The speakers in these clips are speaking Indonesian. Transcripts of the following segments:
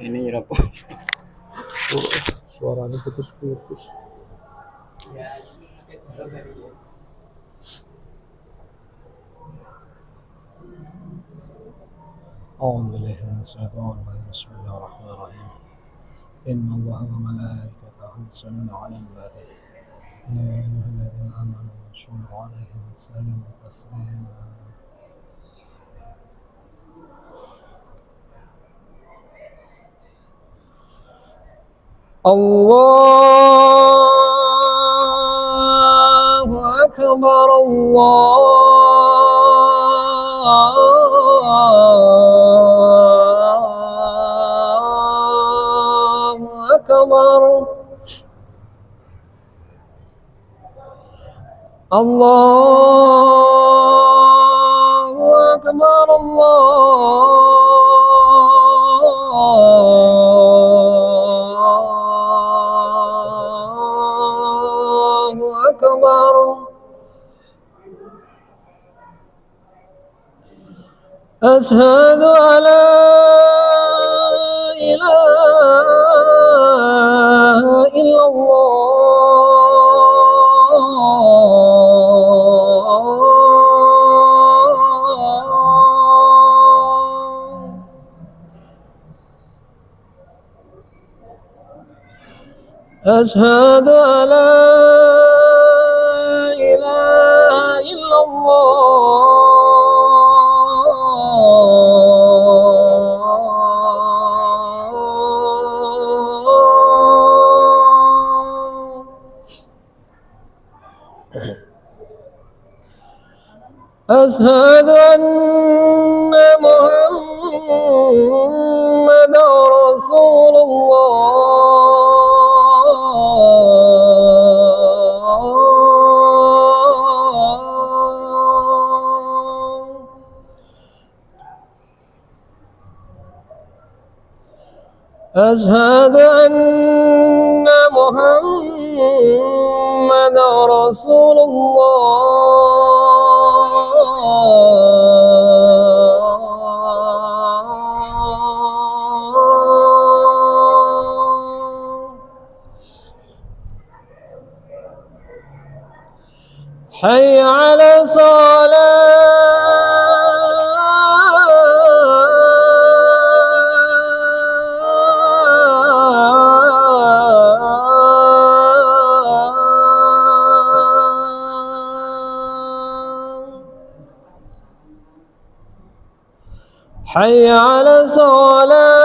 Ini rapuh. Suaranya putus-putus. أعوذ بالله من الشيطان الرجيم بسم الله الرحمن الرحيم إن الله وملائكته يصلون على النبي يا أيها الذين آمنوا صلوا عليه وسلموا تسليما الله أكبر الله أكبر الله أكبر الله أكبر أشهد أن لا إله إلا الله أشهد أن لا إله إلا الله أشهد أن محمدا رسول الله أشهد أن محمدا رسول الله حي على صلاة حي على صلاة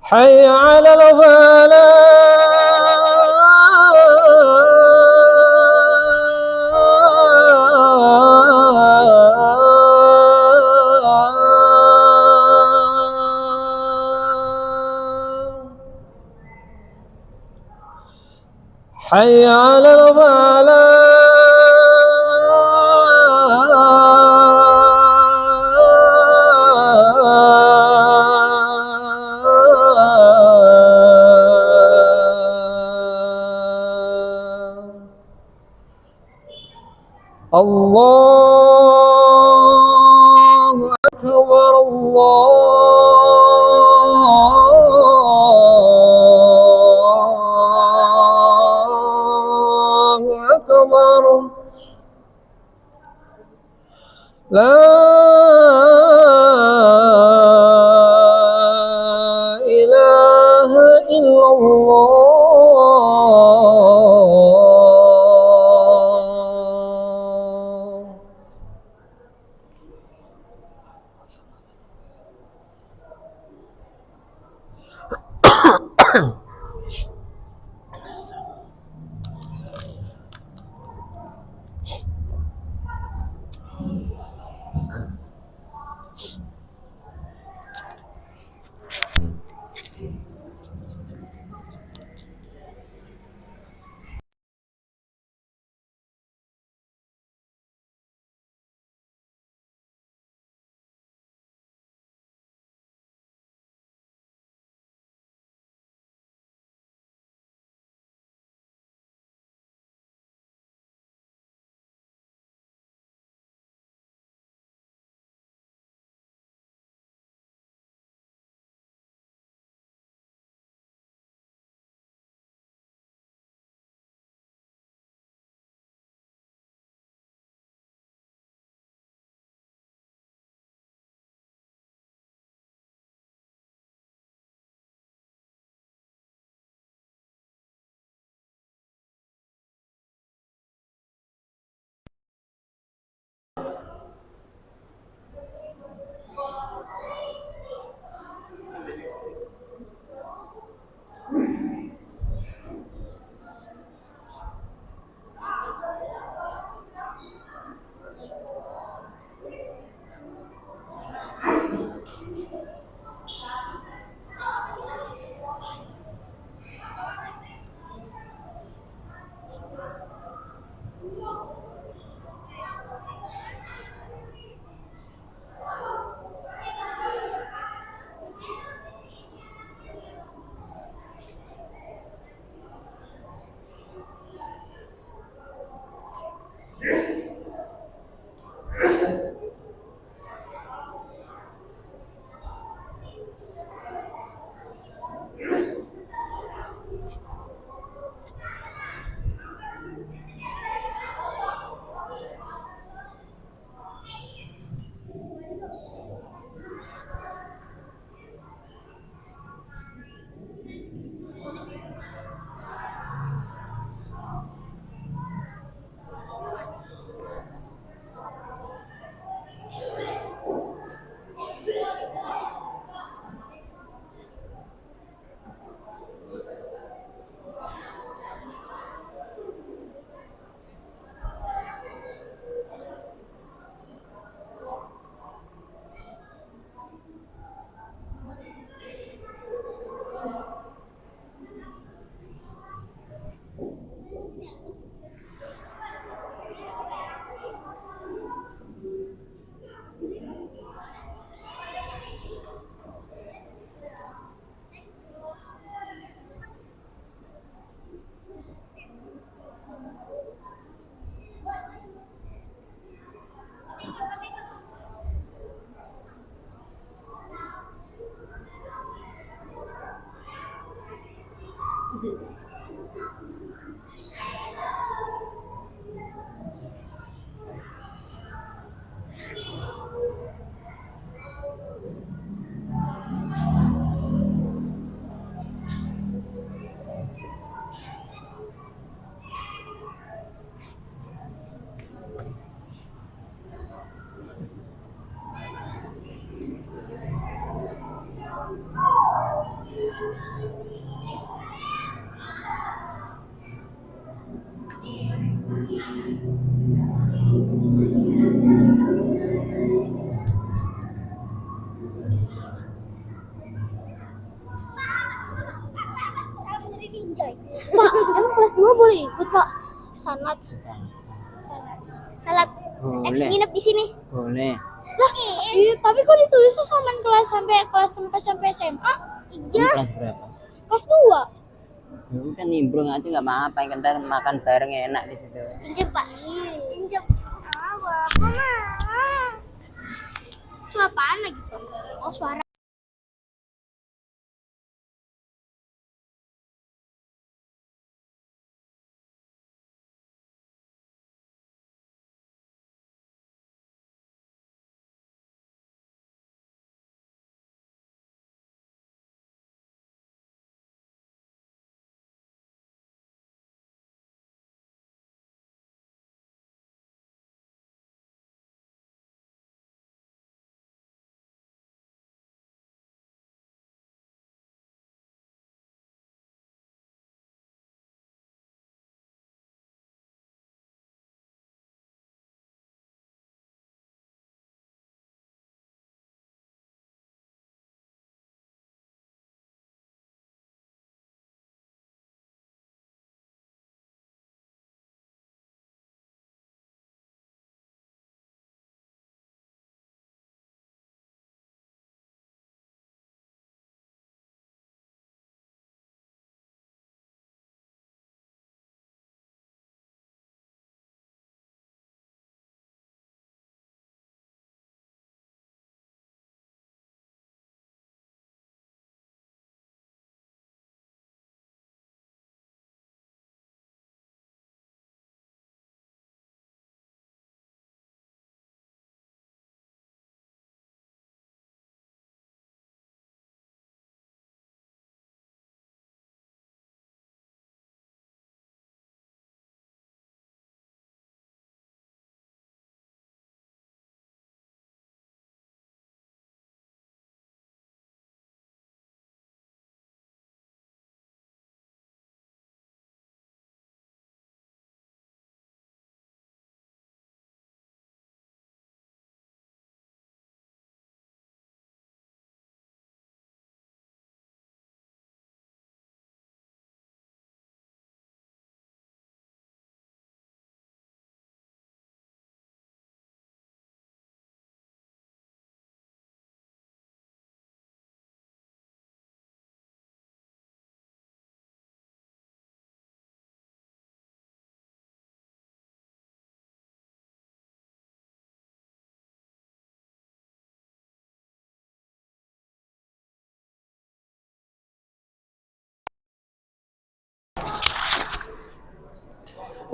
حي على الفلاح حي على الفلاح الله أكبر الله أكبر لا إله إلا الله Pak, emang kelas 2 boleh ikut, Pak? Sanat. Salat. Boleh. Nginep di sini. Boleh. Lah, iya, tapi kok ditulisnya sama kelas sampai kelas 4 sampai SMA? Iya. Kelas berapa? Kelas 2. Ya udah nimbrung aja nggak apa-apa, yang ntar makan bareng enak di situ. Injek, Pak. Injek. Apa, Mama? Itu apaan lagi, Pak? Oh, suara.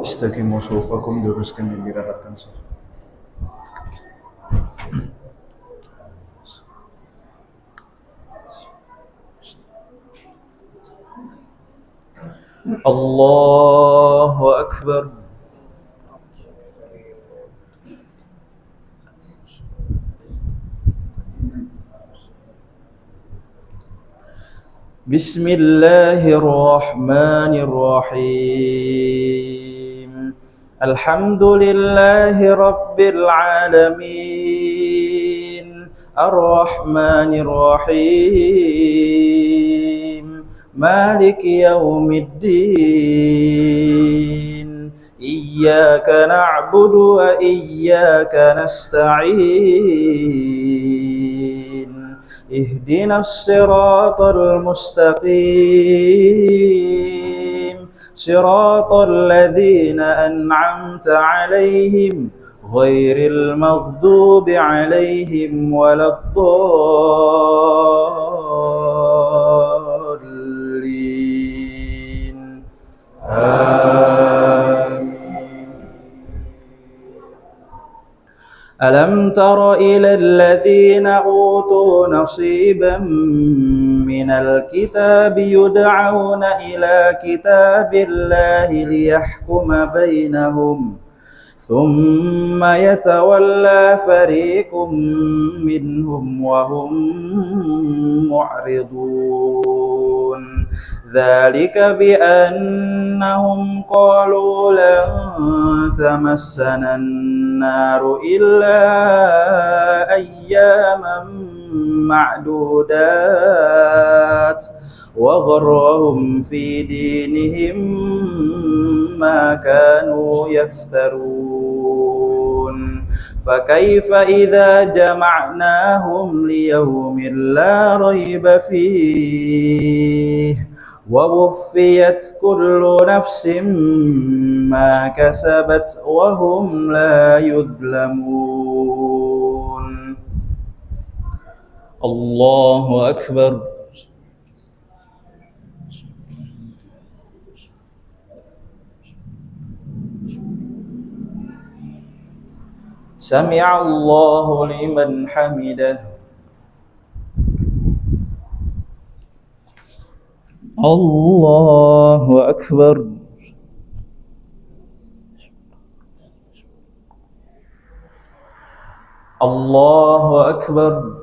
استقيموا صفوفكم luruskan dan dirapatkan saf. Allahu Akbar. Bismillahirrahmanirrahim. Alhamdulillahi Rabbil Alamin. Ar-Rahmanir-Rahim. Maliki Yawmiddin. Iyyaka na'budu wa iyyaka nasta'in. Ihdinas siratal mustaqim. Siratal ladzina an'amta 'alaihim ghairil maghdubi 'alaihim waladdallin. Amin. ألم تر إلى الذين أوتوا نصيبا من الكتاب يدعون إلى كتاب الله ليحكم بينهم ثم يتولى فريق منهم وهم معرضون ذلك بأنهم قالوا لن تمسنا النار إلا أياما معدودات وغرهم في دينهم ما كانوا يفترون فكيف إذا جمعناهم ليوم لا ريب فيه ووفيت كل نفس ما كسبت وهم لا يظلمون الله أكبر سمع الله لمن حمده الله أكبر الله أكبر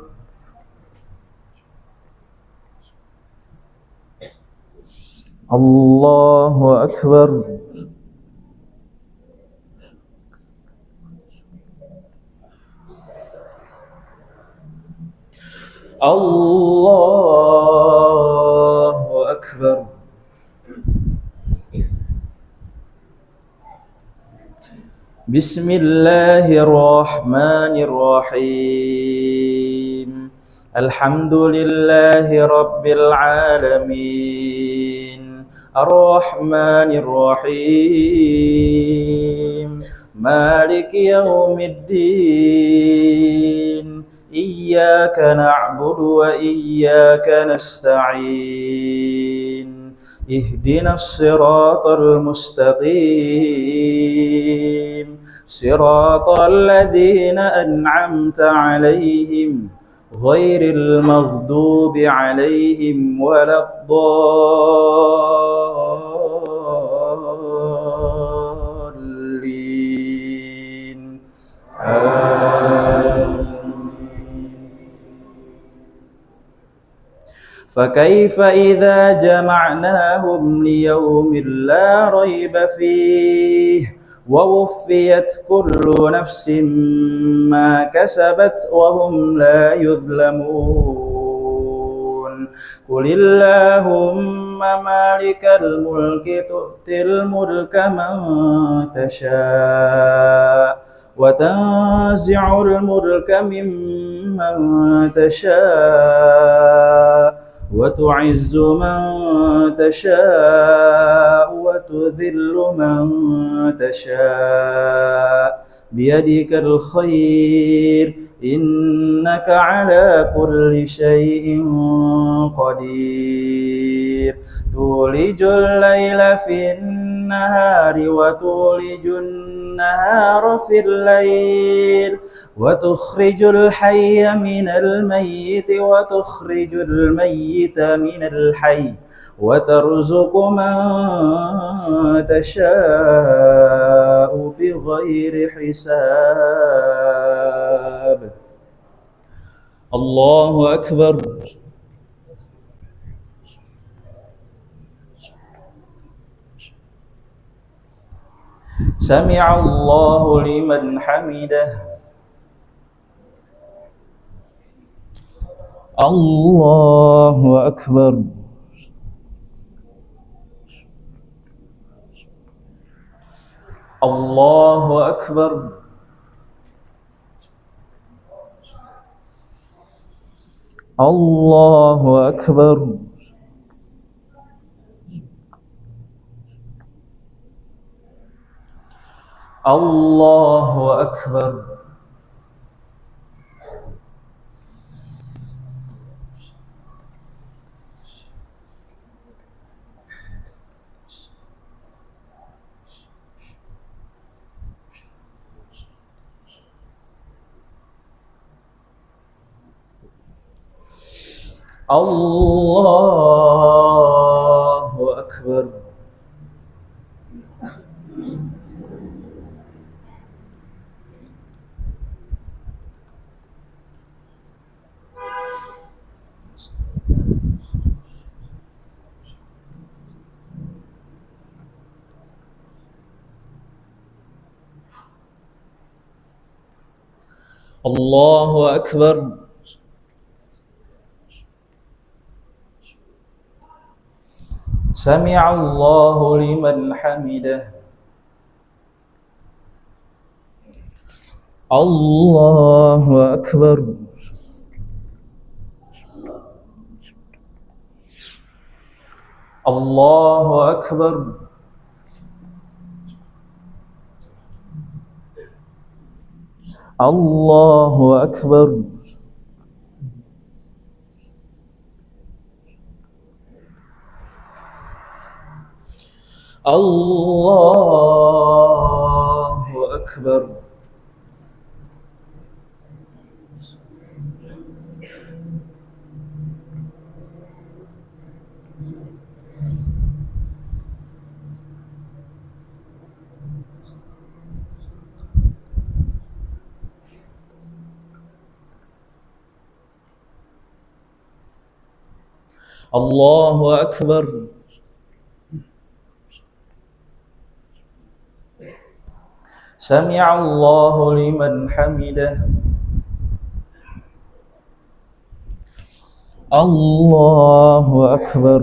الله أكبر الله أكبر بسم الله الرحمن الرحيم الحمد لله رب العالمين الرحمن الرحيم مالك يوم الدين إياك نعبد وإياك نستعين اهدنا الصراط المستقيم صراط الذين أنعمت عليهم غير المغضوب عليهم ولا الضالين آمين فكيف إذا جمعناهم ليوم لا ريب فيه ووفيت كل نفس ما كسبت وهم لا يظلمون قل اللهم مالك الملك تؤتي الملك من تشاء وتنزع الملك ممن تشاء وتعز من تشاء وتذل من تشاء بيدك الخير إنك على كل شيء قدير تولج الليل في النهار وتولج النهار في الليل وتخرج الحي من الميت وتخرج الميت من الحي وترزق من تشاء بغير حساب الله أكبر سمع الله لمن حمده الله أكبر الله أكبر الله أكبر الله أكبر الله أكبر الله أكبر سمع الله لمن حمده الله أكبر الله أكبر الله أكبر الله أكبر الله أكبر سمع الله لمن حمده الله أكبر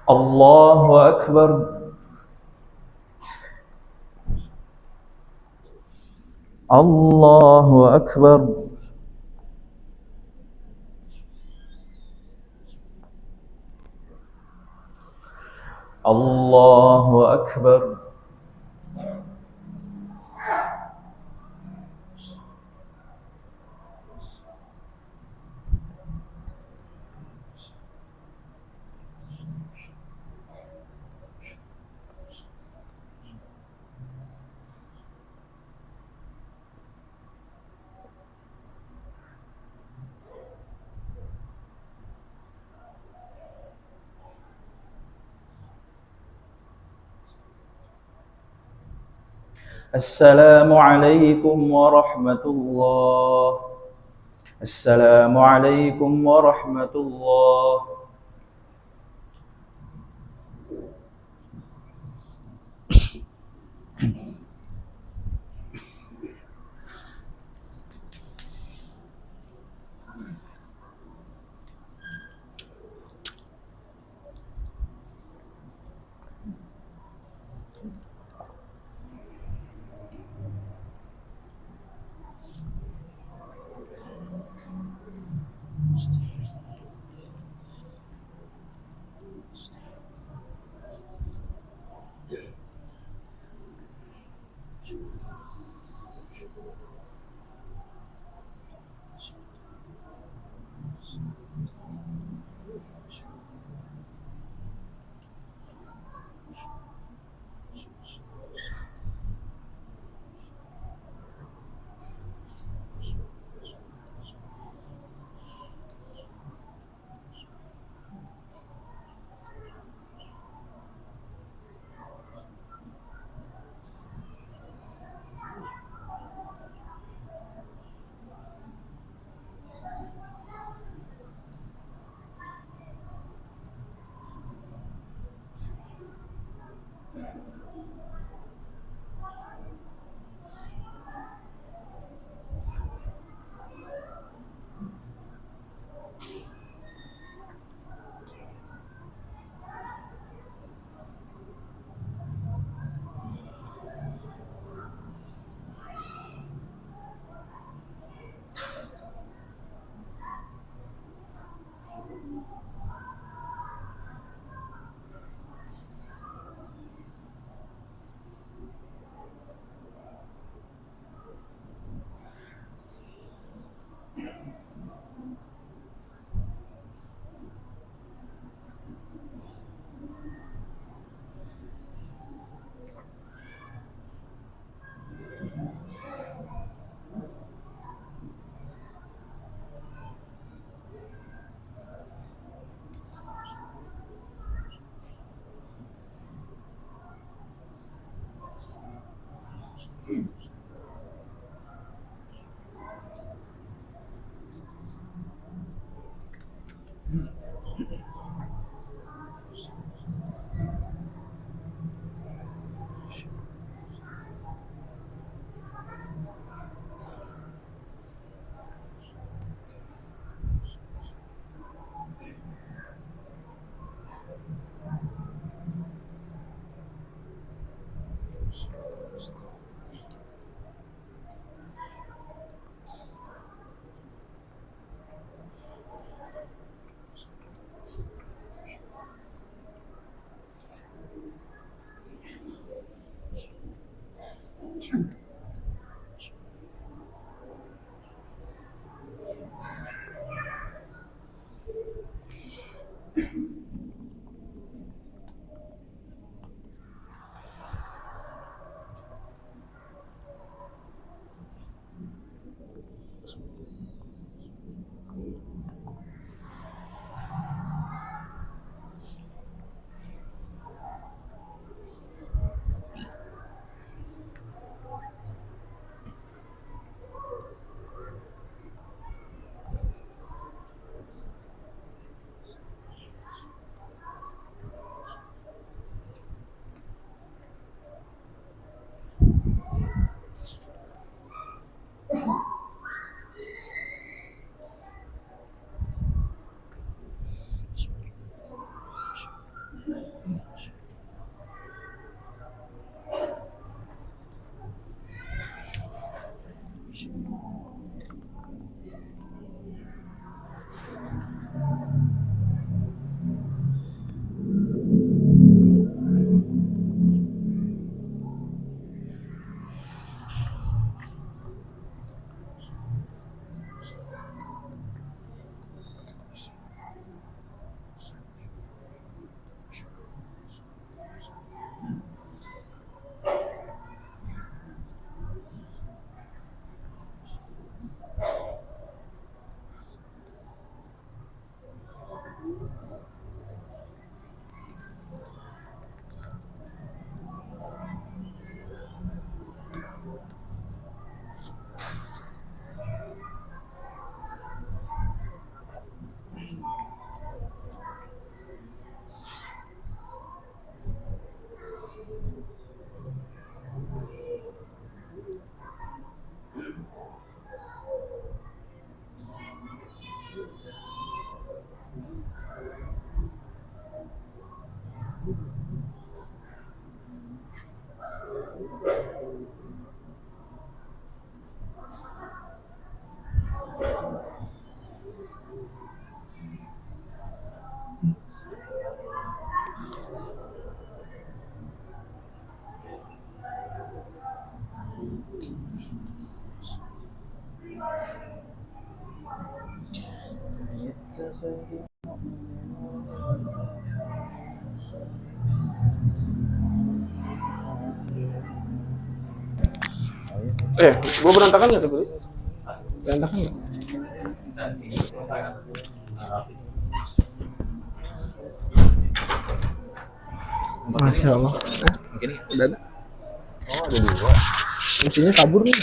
الله أكبر الله أكبر الله أكبر السلام عليكم ورحمة الله السلام عليكم ورحمة الله Gua berantakan nggak tuh, Bro? Berantakan nggak? Masya Allah. Udah ada. Oh, ada dua. Mesinnya kabur nih.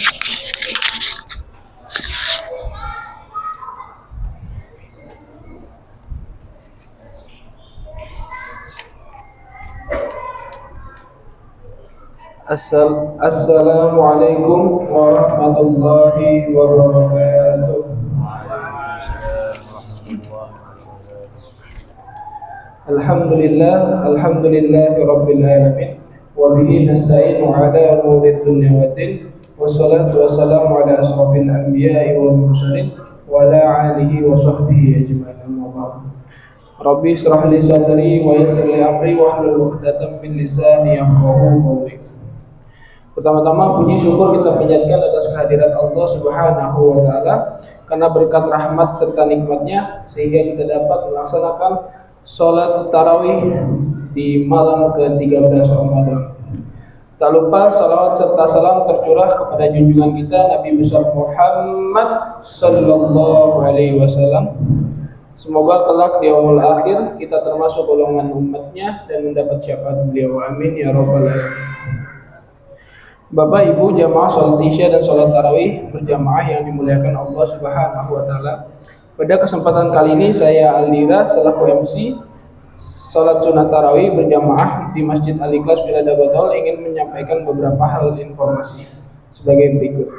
Assalamualaikum warahmatullahi wabarakatuh. Alhamdulillahi rabbil alamin. Wa bihi nasta'inu ala umurid dunya waddin. Wassalatu wassalamu ala asrafil anbiya'i wal mursalin wa ala alihi wa sahbihi ajma'in. Amma ba'd. Rabbi israh li sadri wa yassir li amri wahlul 'uqdatam min lisani yafqahu qawli. Pertama-tama puji syukur kita panjatkan atas kehadiran Allah Subhanahu wa taala karena berkat rahmat serta nikmatnya sehingga kita dapat melaksanakan sholat tarawih di malam ke-13 Ramadan. Tak lupa salawat serta salam tercurah kepada junjungan kita Nabi besar Muhammad sallallahu alaihi wasallam. Semoga kelak di yaumul akhir kita termasuk golongan umatnya dan mendapat syafaat beliau. Amin ya rabbal alamin. Bapak Ibu jamaah sholat isya dan sholat tarawih berjamaah yang dimuliakan Allah Subhanahu wa taala. Pada kesempatan kali ini saya Aldira selaku MC sholat sunat tarawih berjamaah di Masjid Al-Ikhlas Wilada Botol ingin menyampaikan beberapa hal informasi sebagai berikut.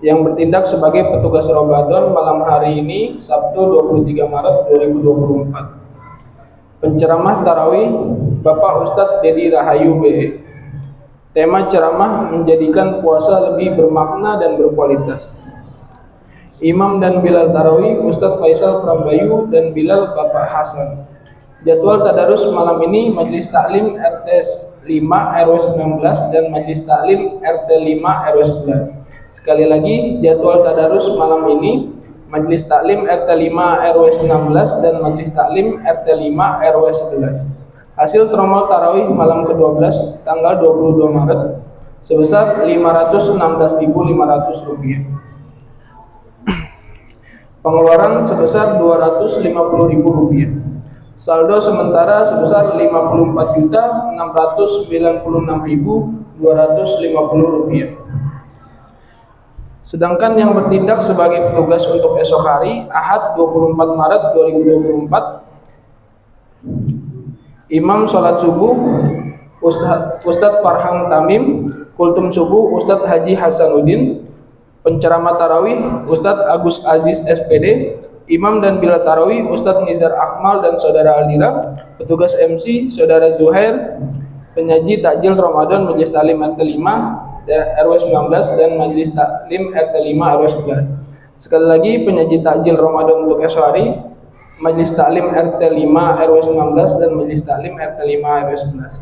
Yang bertindak sebagai petugas Ramadan malam hari ini Sabtu 23 Maret 2024. Penceramah tarawih Bapak Ustadz Dedi Rahayu BE. Tema ceramah menjadikan puasa lebih bermakna dan berkualitas. Imam dan Bilal tarawih Ustadz Faisal Prambayu dan Bilal Bapak Hasan. Jadwal tadarus malam ini Majelis Taklim RT 5 RW 19 dan Majelis Taklim RT 5 RW 11. Sekali lagi jadwal tadarus malam ini Majelis Taklim RT 5 RW 19 dan Majelis Taklim RT 5 RW 11. Hasil trommel tarawih malam ke-12 tanggal 22 Maret sebesar Rp516.500. Pengeluaran sebesar Rp250.000. Saldo sementara sebesar Rp54.696.250. Sedangkan yang bertindak sebagai petugas untuk esok hari Ahad 24 Maret 2024, Imam sholat subuh Ustadz Farhan Tamim, kultum subuh Ustadz Haji Hasanuddin, penceramah tarawih Ustadz Agus Aziz SPD, imam dan bilal tarawih Ustadz Nizar Akmal dan saudara Aldira, petugas MC saudara Zuhair, penyaji takjil Ramadan Majelis Taklim RT 5 RW 19 dan Majelis Taklim RT 5 RW 11. Sekali lagi penyaji takjil Ramadan untuk esok hari Majelis Taklim RT 5 RW 19 dan Majelis Taklim RT 5 RW 11.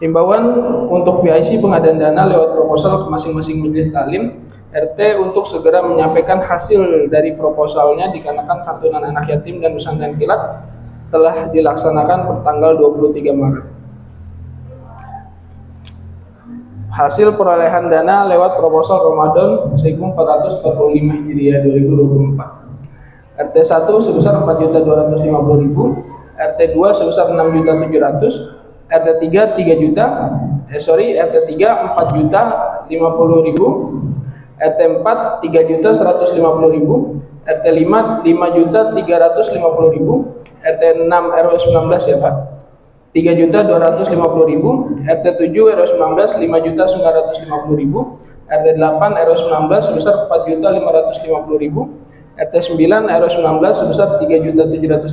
Himbauan untuk PIC pengadaan dana lewat proposal ke masing-masing Majelis Taklim RT untuk segera menyampaikan hasil dari proposalnya dikarenakan santunan anak yatim dan pesantren kilat telah dilaksanakan per tanggal 23 Maret. Hasil perolehan dana lewat proposal Ramadan 1445 Hijriah 2024. RT 1 sebesar 4.250.000, RT 2 sebesar 6.700.000, RT 3 RT 3 4.050.000, RT 4 3.150.000, RT 5 5.350.000, RT 6 RW 19 ya Pak 3.250.000, RT 7 RW 19 5.950.000, RT 8 RW 19 sebesar 4.550.000, RT 9 RW 19 sebesar 3.700.000,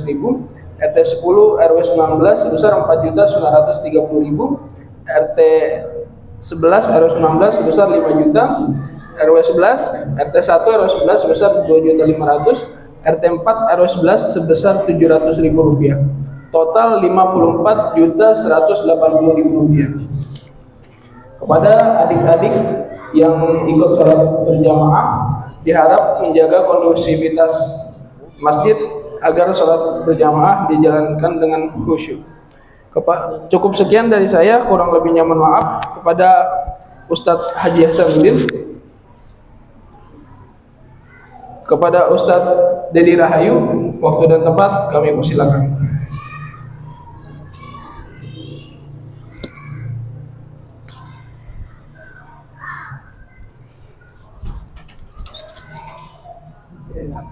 RT 10 RW 19 sebesar 4.930.000, RT 11 RW 19 sebesar 5 juta, RW 11 RT 1 RW 11 sebesar 2.500.000, RT 4 RW 11 sebesar 700.000 rupiah. Total 54.180.000 rupiah. Kepada adik-adik yang ikut sholat berjamaah diharap menjaga kondusivitas masjid agar sholat berjamaah dijalankan dengan khusyuk. Cukup sekian dari saya, kurang lebihnya mohon maaf. Kepada Ustadz Haji Hasanuddin, kepada Ustadz Dedi Rahayu, waktu dan tempat kami persilakan.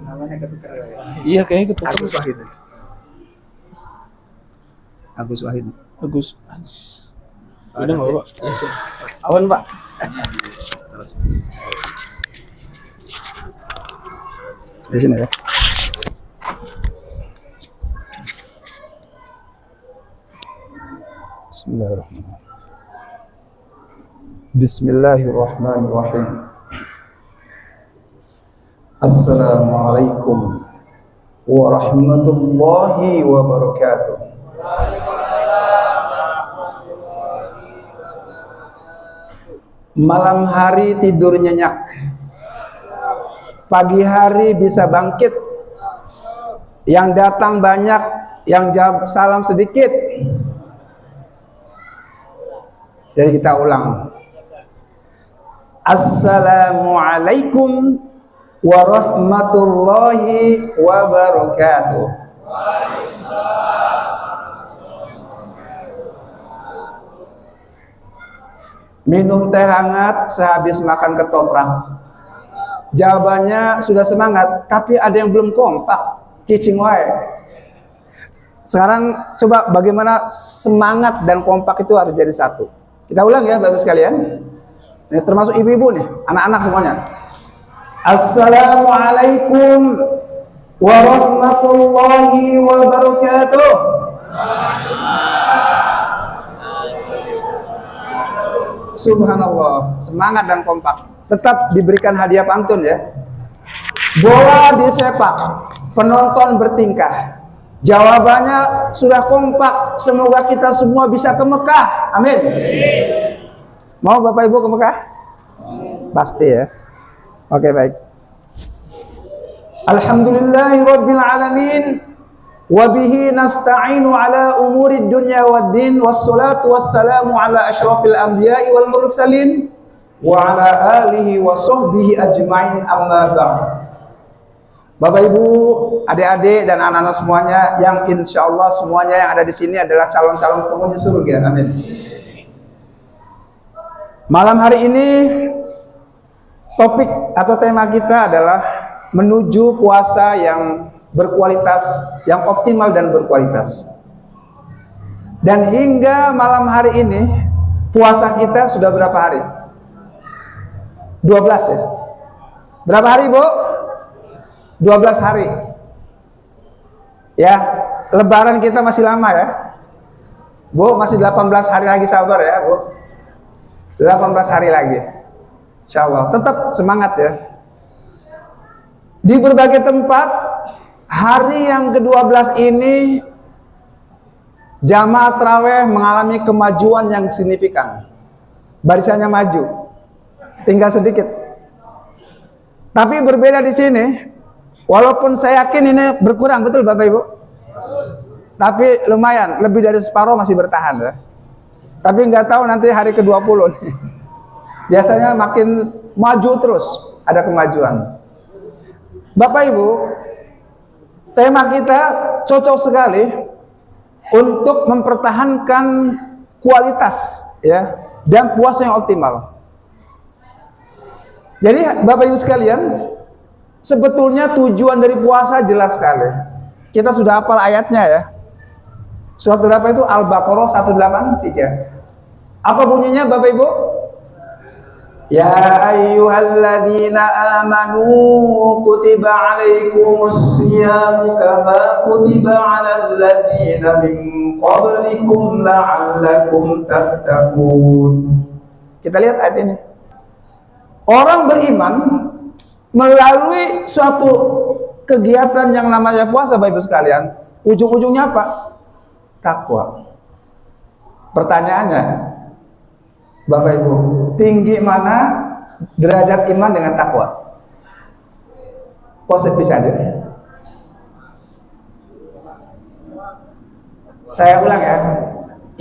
Namanya ketukar ya. Iya, kayaknya ketukar. Agus Wahid. Agus Wahid. Agus. Ada nggak Pak? Awan Pak. Di sini ya. Bismillahirrahmanirrahim. Bismillahirrahmanirrahim. Assalamualaikum warahmatullahi wabarakatuh. Malam hari tidur nyenyak, pagi hari bisa bangkit. Yang datang banyak, yang jawab salam sedikit. Jadi kita ulang. Assalamualaikum warahmatullahi wabarakatuh. Minum teh hangat sehabis makan ketoprak. Jawabannya sudah semangat, tapi ada yang belum kompak. Cicing wae. Sekarang coba bagaimana semangat dan kompak itu harus jadi satu. Kita ulang ya Bapak sekalian. Ini termasuk ibu-ibu nih, anak-anak semuanya. Assalamualaikum warahmatullahi wabarakatuh. Subhanallah, semangat dan kompak. Tetap diberikan hadiah pantun ya. Bola disepak, penonton bertingkah. Jawabannya sudah kompak. Semoga kita semua bisa ke Mekah. Amin. Mau Bapak Ibu ke Mekah? Pasti ya. Oke, baik. Alhamdulillahirabbil alamin. Wabihi nasta'inu ala umurid dunya waddin, wassalatu wassalamu ala asyrafil anbiya'i wal mursalin wa ala alihi wa sahbihi ajma'in, amma ba'd. Bapak Ibu, adik-adik dan anak-anak semuanya yang insya Allah semuanya yang ada di sini adalah calon-calon penghuni surga. Amin. Malam hari ini topik atau tema kita adalah menuju puasa yang berkualitas, yang optimal dan berkualitas. Dan hingga malam hari ini puasa kita sudah berapa hari? 12 ya. Berapa hari, Bu? 12 hari. Ya, lebaran kita masih lama ya. Bu, masih 18 hari lagi, sabar ya, Bu. 18 hari lagi. Insya Allah, tetap semangat ya. Di berbagai tempat, hari yang ke-12 ini jamaah tarawih mengalami kemajuan yang signifikan. Barisannya maju, tinggal sedikit. Tapi berbeda di sini, walaupun saya yakin ini berkurang, betul Bapak Ibu? Tapi lumayan, lebih dari separuh masih bertahan ya. Tapi nggak tahu nanti hari ke-20 nih. Biasanya makin maju terus, ada kemajuan. Bapak Ibu, tema kita cocok sekali untuk mempertahankan kualitas ya dan puasa yang optimal. Jadi Bapak Ibu sekalian, sebetulnya tujuan dari puasa jelas sekali. Kita sudah hafal ayatnya ya. Surat berapa itu? Al-Baqarah 183. Apa bunyinya Bapak Ibu? Ya ayyuhalladzina amanu kutiba alaikumus siyamu kama kutiba alal ladzina min qablikum la'allakum tattaqun. Kita lihat ayat ini. Orang beriman melalui suatu kegiatan yang namanya puasa Bapak Ibu sekalian, ujung-ujungnya apa? Takwa. Pertanyaannya, Bapak Ibu, tinggi mana derajat iman dengan takwa? Positif saja. Saya ulang ya.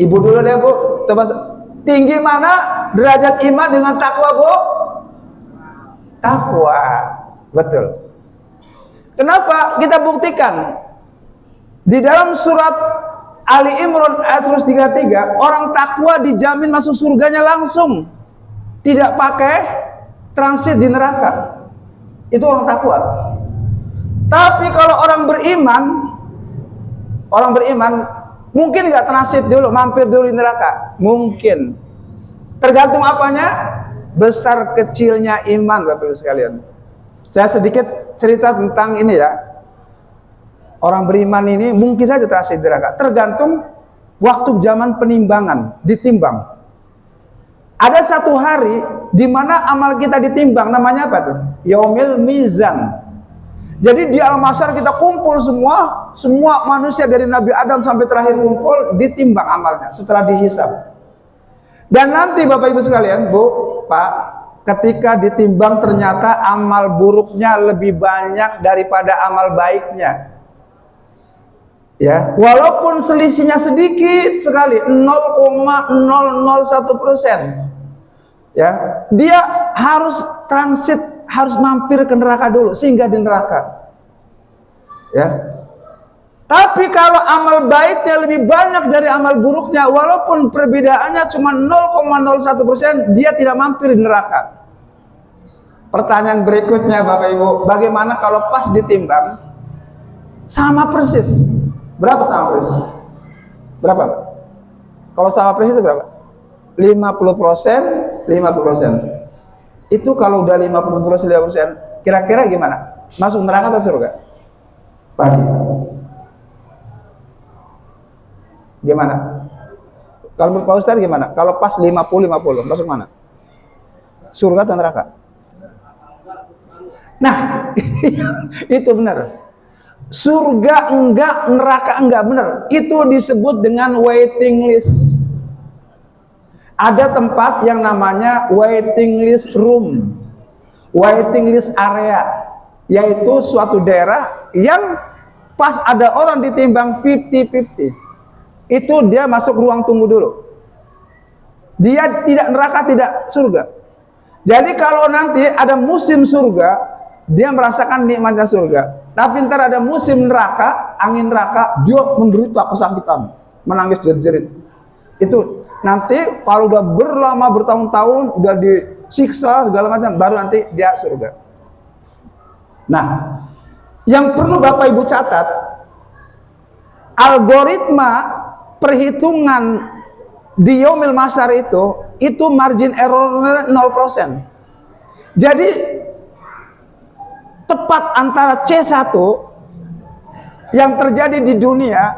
Ibu dulu deh Bu. Coba tinggi mana derajat iman dengan takwa Bu? Takwa. Betul. Kenapa? Kita buktikan. Di dalam surat Ali Imran ayat 133, orang takwa dijamin masuk surganya langsung. Tidak pakai transit di neraka. Itu orang takwa. Tapi kalau orang beriman mungkin nggak transit dulu, mampir dulu di neraka. Mungkin. Tergantung apanya? Besar kecilnya iman, Bapak Ibu sekalian. Saya sedikit cerita tentang ini ya. Orang beriman ini mungkin saja transit di neraka. Tergantung waktu zaman penimbangan, ditimbang. Ada satu hari di mana amal kita ditimbang, namanya apa tuh? Yaumil Mizan. Jadi di Al-Mahsyar kita kumpul semua manusia dari Nabi Adam sampai terakhir kumpul, ditimbang amalnya setelah dihisab. Dan nanti Bapak Ibu sekalian, Bu, Pak, ketika ditimbang ternyata amal buruknya lebih banyak daripada amal baiknya. Ya, walaupun selisihnya sedikit sekali, 0,001%. Ya, dia harus transit, harus mampir ke neraka dulu sehingga di neraka. Ya. Tapi kalau amal baiknya lebih banyak dari amal buruknya, walaupun perbedaannya cuma 0,01%, dia tidak mampir di neraka. Pertanyaan berikutnya Bapak Ibu, bagaimana kalau pas ditimbang sama persis? Berapa sama persis? Berapa? Kalau sama persis itu berapa? 50%, 50%. Itu kalau udah 50%, 50%, kira-kira gimana? Masuk neraka atau surga? Pagi. Gimana? Kalau menurut Pak Ustadz gimana? Kalau pas 50-50, masuk mana? Surga atau neraka? Nah, itu benar. Surga enggak, neraka enggak, benar. Itu disebut dengan waiting list. Ada tempat yang namanya waiting list room, waiting list area, yaitu suatu daerah yang pas ada orang ditimbang 50-50, itu dia masuk ruang tunggu dulu. Dia tidak neraka, tidak surga. Jadi kalau nanti ada musim surga, dia merasakan nikmatnya surga. Tapi ntar ada musim neraka, angin neraka, dia menderita kesakitan, menangis jerit-jerit. Itu nanti kalau udah berlama bertahun-tahun, udah disiksa segala macam, baru nanti dia surga. Nah, yang perlu Bapak Ibu catat, algoritma perhitungan di Yaumil Mahsyar itu margin errornya 0%. Jadi tepat antara C1 yang terjadi di dunia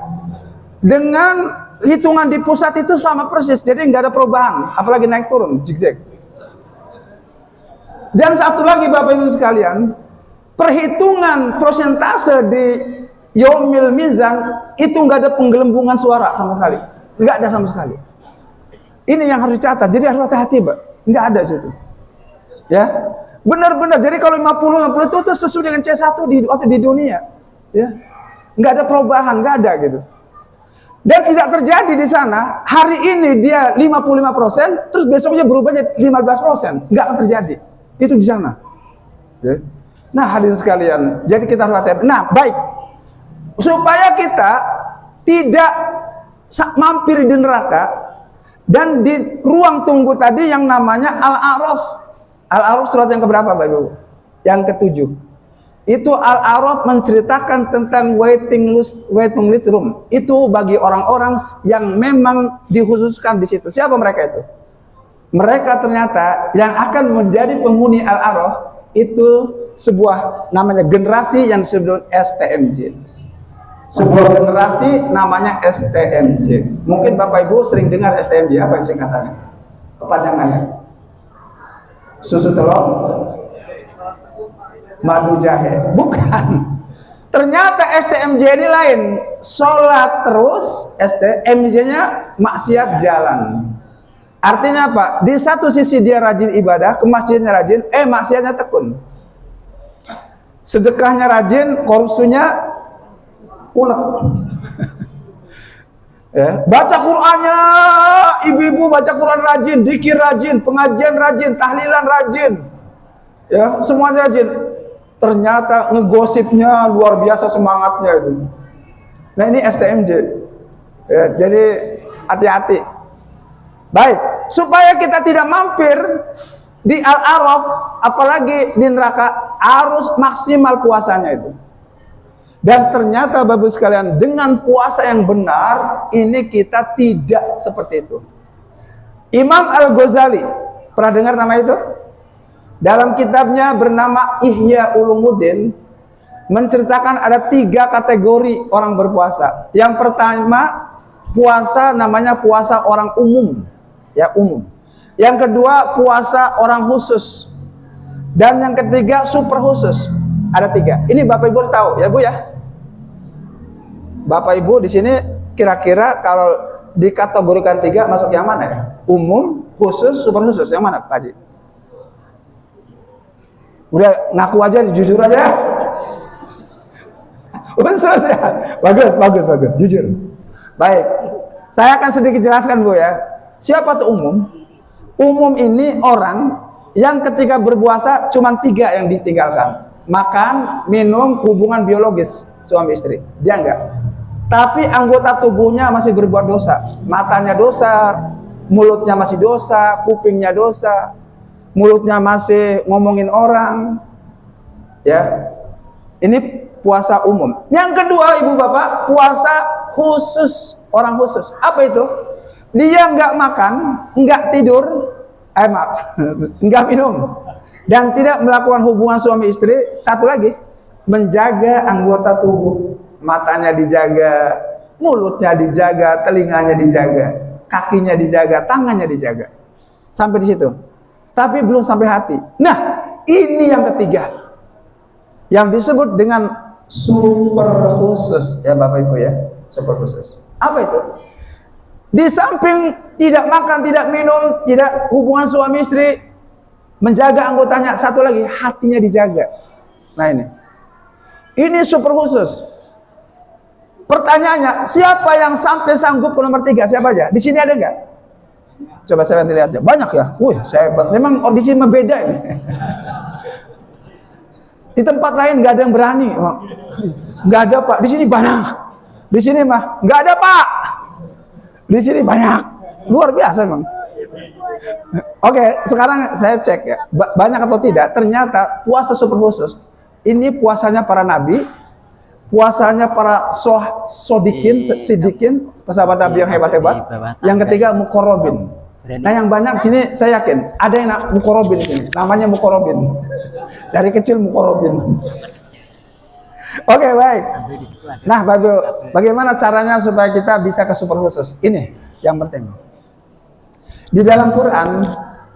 dengan hitungan di pusat itu sama persis, jadi nggak ada perubahan, apalagi naik turun zigzag. Dan satu lagi Bapak Ibu sekalian, perhitungan persentase di Yaumil Mizan itu nggak ada penggelembungan suara sama sekali, nggak ada sama sekali. Ini yang harus dicatat, jadi harus hati-hati, Pak. Nggak ada situ. Ya, benar-benar. Jadi kalau 50 itu sesuai dengan C1 di dunia, ya, nggak ada perubahan, nggak ada gitu. Dan tidak terjadi di sana. Hari ini dia 55%, terus besoknya berubah jadi 15%, nggak akan terjadi. Itu di sana. Ya. Nah, hadirin sekalian, jadi kita harus hati-hati. Nah, baik, supaya kita tidak mampir di neraka dan di ruang tunggu tadi yang namanya Al-A'raf. Al-A'raf surat yang keberapa, Bapak Ibu? Yang ke-7. Itu Al-A'raf menceritakan tentang waiting list room. Itu bagi orang-orang yang memang dikhususkan di situ. Siapa mereka itu? Mereka ternyata yang akan menjadi penghuni Al-A'raf itu sebuah namanya generasi yang disebut STMJ. Sebuah generasi namanya STMJ. Mungkin Bapak Ibu sering dengar STMJ, apa yang singkatannya? Kepanjangannya? Susu telur, madu jahe. Bukan. Ternyata STMJ ini lain. Sholat terus, STMJ-nya maksiat jalan. Artinya apa? Di satu sisi dia rajin ibadah, ke masjidnya rajin, maksiatnya tekun. Sedekahnya rajin, korupsinya ulet. Ya, baca Qur'annya, ibu-ibu baca Qur'an rajin, dzikir rajin, pengajian rajin, tahlilan rajin. Ya, semuanya rajin. Ternyata ngegosipnya luar biasa semangatnya itu. Nah, ini STMJ. Ya, jadi hati-hati. Baik, supaya kita tidak mampir di Al-A'raf, apalagi di neraka, harus maksimal puasanya itu. Dan ternyata Bapak sekalian, dengan puasa yang benar, ini kita tidak seperti itu. Imam Al-Ghazali, pernah dengar nama itu? Dalam kitabnya bernama Ihya Ulumuddin, menceritakan ada 3 kategori orang berpuasa. Yang pertama, puasa namanya puasa orang umum, ya umum. Yang kedua, puasa orang khusus. Dan yang ketiga, super khusus. Ada 3. Ini Bapak Ibu tahu ya Bu ya? Bapak Ibu di sini kira-kira kalau dikategorikan 3 masuk yang mana ya? Umum, khusus, super khusus. Yang mana Pak Haji? Udah ngaku aja, jujur aja. Khusus ya? Bagus, jujur. Baik, saya akan sedikit jelaskan Bu ya. Siapa tuh umum? Umum ini orang yang ketika berpuasa cuma 3 yang ditinggalkan. Makan, minum, hubungan biologis suami istri. Dia enggak. Tapi anggota tubuhnya masih berbuat dosa. Matanya dosa, mulutnya masih dosa, kupingnya dosa, mulutnya masih ngomongin orang. Ya. Ini puasa umum. Yang kedua Ibu Bapak, puasa khusus, orang khusus. Apa itu? Dia enggak makan, enggak tidur, enggak minum, dan tidak melakukan hubungan suami istri. Satu lagi, menjaga anggota tubuh. Matanya dijaga, mulutnya dijaga, telinganya dijaga, kakinya dijaga, tangannya dijaga. Sampai di situ. Tapi belum sampai hati. Nah, ini yang ketiga. Yang disebut dengan super khusus. Ya Bapak Ibu ya, super khusus. Apa itu? Di samping tidak makan, tidak minum, tidak hubungan suami istri, menjaga anggotanya, satu lagi, hatinya dijaga. Nah ini super khusus. Pertanyaannya, siapa yang sampai sanggup ke nomor 3? Siapa aja? Di sini ada nggak? Coba saya lihat aja. Banyak ya? Wih, saya memang di sini beda ini. Di tempat lain nggak ada yang berani, nggak ada Pak. Di sini banyak. Di sini mah nggak ada Pak. Di sini banyak, luar biasa memang. Oke, sekarang saya cek ya, banyak atau tidak. Ternyata puasa super khusus ini puasanya para nabi, puasanya para sidikin, sahabat nabi yang hebat-hebat. Yang ketiga muqarrabin. Nah yang banyak di sini saya yakin ada yang muqarrabin ini, namanya muqarrabin. Dari kecil muqarrabin. Oke, baik. Nah, bagaimana caranya supaya kita bisa ke super khusus? Ini yang penting. Di dalam Quran,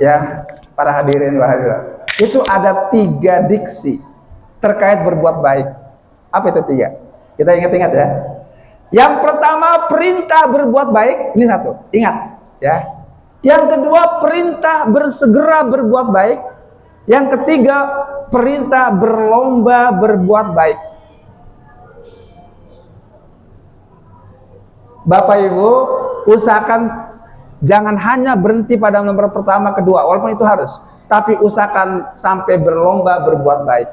ya, para hadirin wahai hadirat, itu ada 3 diksi terkait berbuat baik. Apa itu 3? Kita ingat-ingat ya. Yang pertama, perintah berbuat baik. Ini 1, ingat ya. Yang kedua, perintah bersegera berbuat baik. Yang ketiga, perintah berlomba berbuat baik. Bapak Ibu, usahakan jangan hanya berhenti pada nomor pertama, kedua, walaupun itu harus, tapi usahakan sampai berlomba berbuat baik.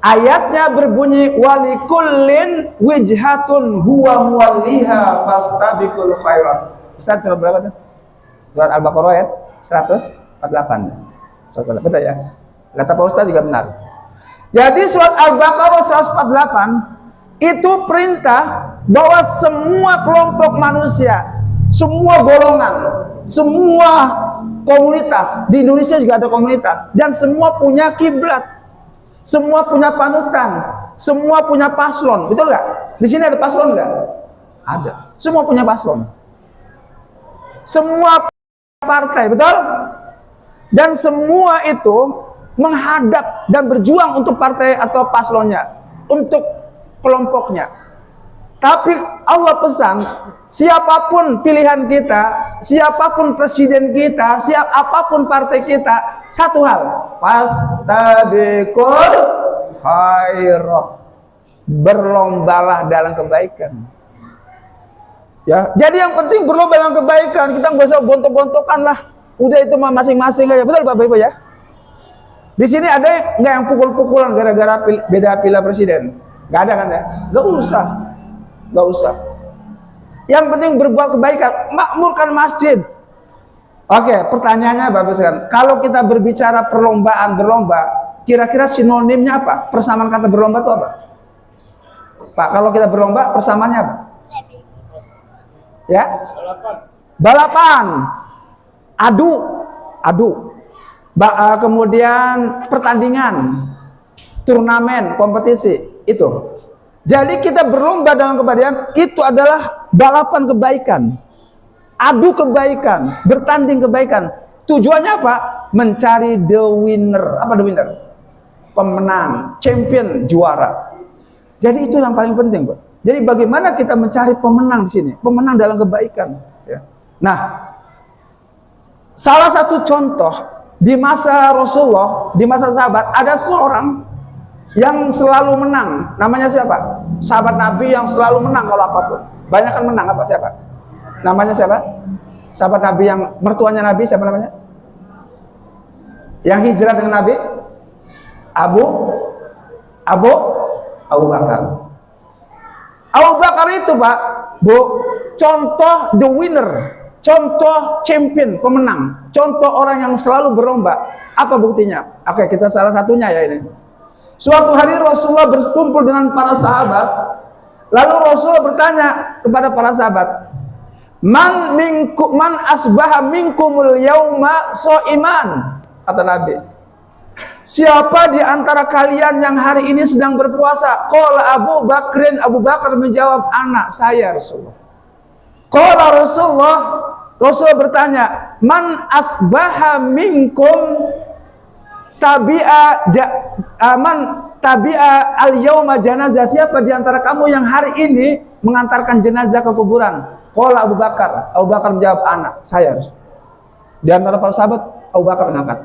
Ayatnya berbunyi walikullin wijhatun huwa muwalliha fastabiqul khairat. Ustaz, surat berapa tuh? Surat Al-Baqarah ayat 148. Betul ya? Kata Pak Ustaz juga benar. Jadi surat Al-Baqarah 148 itu perintah bahwa semua kelompok manusia, semua golongan, semua komunitas, di Indonesia juga ada komunitas, dan semua punya kiblat, semua punya panutan, semua punya paslon, betul nggak? Di sini ada paslon nggak? Ada. Semua punya paslon. Semua partai, betul? Dan semua itu menghadap dan berjuang untuk partai atau paslonnya, untuk kelompoknya. Tapi Allah pesan, siapapun pilihan kita, siapapun presiden kita, apapun partai kita, satu hal, fastabiqul khairat, berlombalah dalam kebaikan. Ya, jadi yang penting berlomba dalam kebaikan. Kita nggak usah gontok-gontokan lah. Udah itu mah masing-masing aja. Betul Bapak Ibu ya? Di sini ada nggak yang pukul-pukulan gara-gara beda pila presiden? Nggak ada kan ya? Nggak usah. Nggak usah. Yang penting berbuat kebaikan, makmurkan masjid. Oke, pertanyaannya bagus kan. Kalau kita berbicara perlombaan berlomba, kira-kira sinonimnya apa? Persamaan kata berlomba itu apa? Pak, kalau kita berlomba, persamaannya apa? Ya? Balapan. Adu. Kemudian pertandingan, turnamen, kompetisi, itu. Jadi kita berlomba dalam kebaikan, itu adalah balapan kebaikan. Adu kebaikan, bertanding kebaikan. Tujuannya apa? Mencari the winner. Apa the winner? Pemenang, champion, juara. Jadi itu yang paling penting, Pak. Jadi bagaimana kita mencari pemenang di sini? Pemenang dalam kebaikan. Ya. Nah, salah satu contoh di masa Rasulullah, di masa sahabat, ada seorang yang selalu menang. Namanya siapa? Sahabat Nabi yang selalu menang kalau apapun. Banyak kan menang apa? Siapa? Namanya siapa? Sahabat Nabi yang mertuanya Nabi, siapa namanya? Yang hijrah dengan Nabi? Abu Bakar. Abu Bakar itu, Pak, Bu, contoh the winner, contoh champion, pemenang, contoh orang yang selalu berlomba. Apa buktinya? Oke, kita salah satunya ya ini. Suatu hari Rasulullah berkumpul dengan para sahabat, lalu Rasulullah bertanya kepada para sahabat, Man asbaha minkumul yauma so'iman, kata Nabi. Siapa di antara kalian yang hari ini sedang berpuasa? Qala Abu Bakar menjawab, anak saya Rasulullah. Qala Rasulullah bertanya, Man asbaha minkum tabi'a al-yauma janazah. Siapa di antara kamu yang hari ini mengantarkan jenazah ke kuburan? Qala Abu Bakar menjawab, anak saya Rasulullah. Di antara para sahabat, Abu Bakar mengangkat.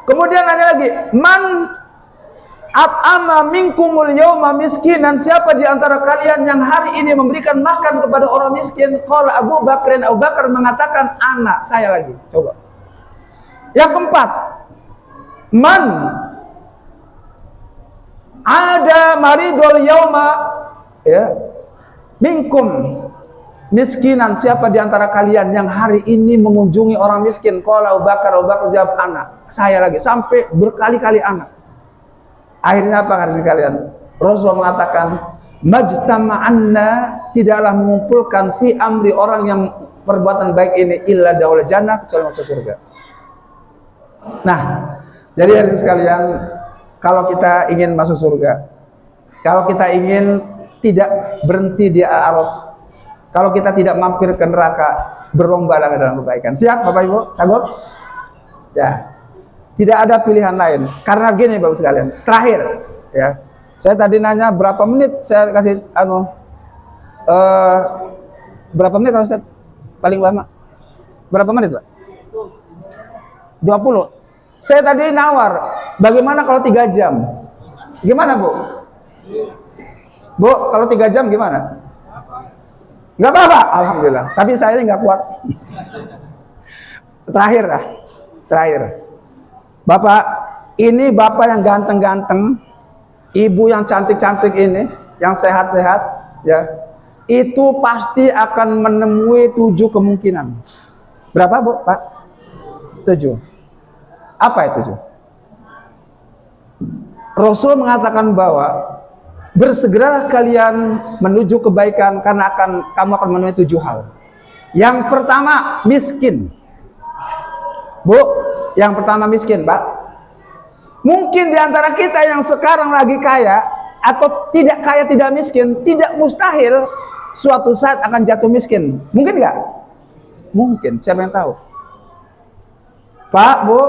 Kemudian ada lagi, Man at'ama minkumul yawma miskinan. Siapa di antara kalian yang hari ini memberikan makan kepada orang miskin? Qala Abu Bakar mengatakan, anak saya lagi. Coba. Yang keempat, Man ada maridul yawma ya minkum miskinan. Siapa di antara kalian yang hari ini mengunjungi orang miskin? Qala Abu Bakar jawab, anak saya lagi. Sampai berkali-kali anak. Akhirnya apa harus kalian? Rasulullah mengatakan, majtama'anna, tidaklah mengumpulkan fi amri orang yang perbuatan baik ini illa daul jannah, kecuali masuk surga. Nah, jadi hadirin sekalian, kalau kita ingin masuk surga, kalau kita ingin tidak berhenti di Araf, kalau kita tidak mampir ke neraka, berlomba dalam kebaikan. Siap Bapak Ibu? Sanggup? Ya. Tidak ada pilihan lain. Karena gini Bapak sekalian, terakhir ya. Saya tadi nanya berapa menit saya kasih berapa menit kalau Ustaz? Paling lama. Berapa menit, Pak? 20. Saya tadi nawar, bagaimana kalau 3 jam? Gimana, Bu? Bu, kalau 3 jam gimana? Nggak apa-apa, alhamdulillah. Tapi saya nggak kuat. Terakhir. Bapak, ini Bapak yang ganteng-ganteng, Ibu yang cantik-cantik ini, yang sehat-sehat, ya, itu pasti akan menemui 7 kemungkinan. Berapa, Bu, Pak? 7. Apa itu? Rasul mengatakan bahwa bersegeralah kalian menuju kebaikan karena kamu akan memenuhi 7 hal. Yang pertama, miskin. Bu, yang pertama miskin, Pak. Mungkin di antara kita yang sekarang lagi kaya atau tidak kaya tidak miskin, tidak mustahil suatu saat akan jatuh miskin. Mungkin nggak? Mungkin, siapa yang tahu? Pak, Bu,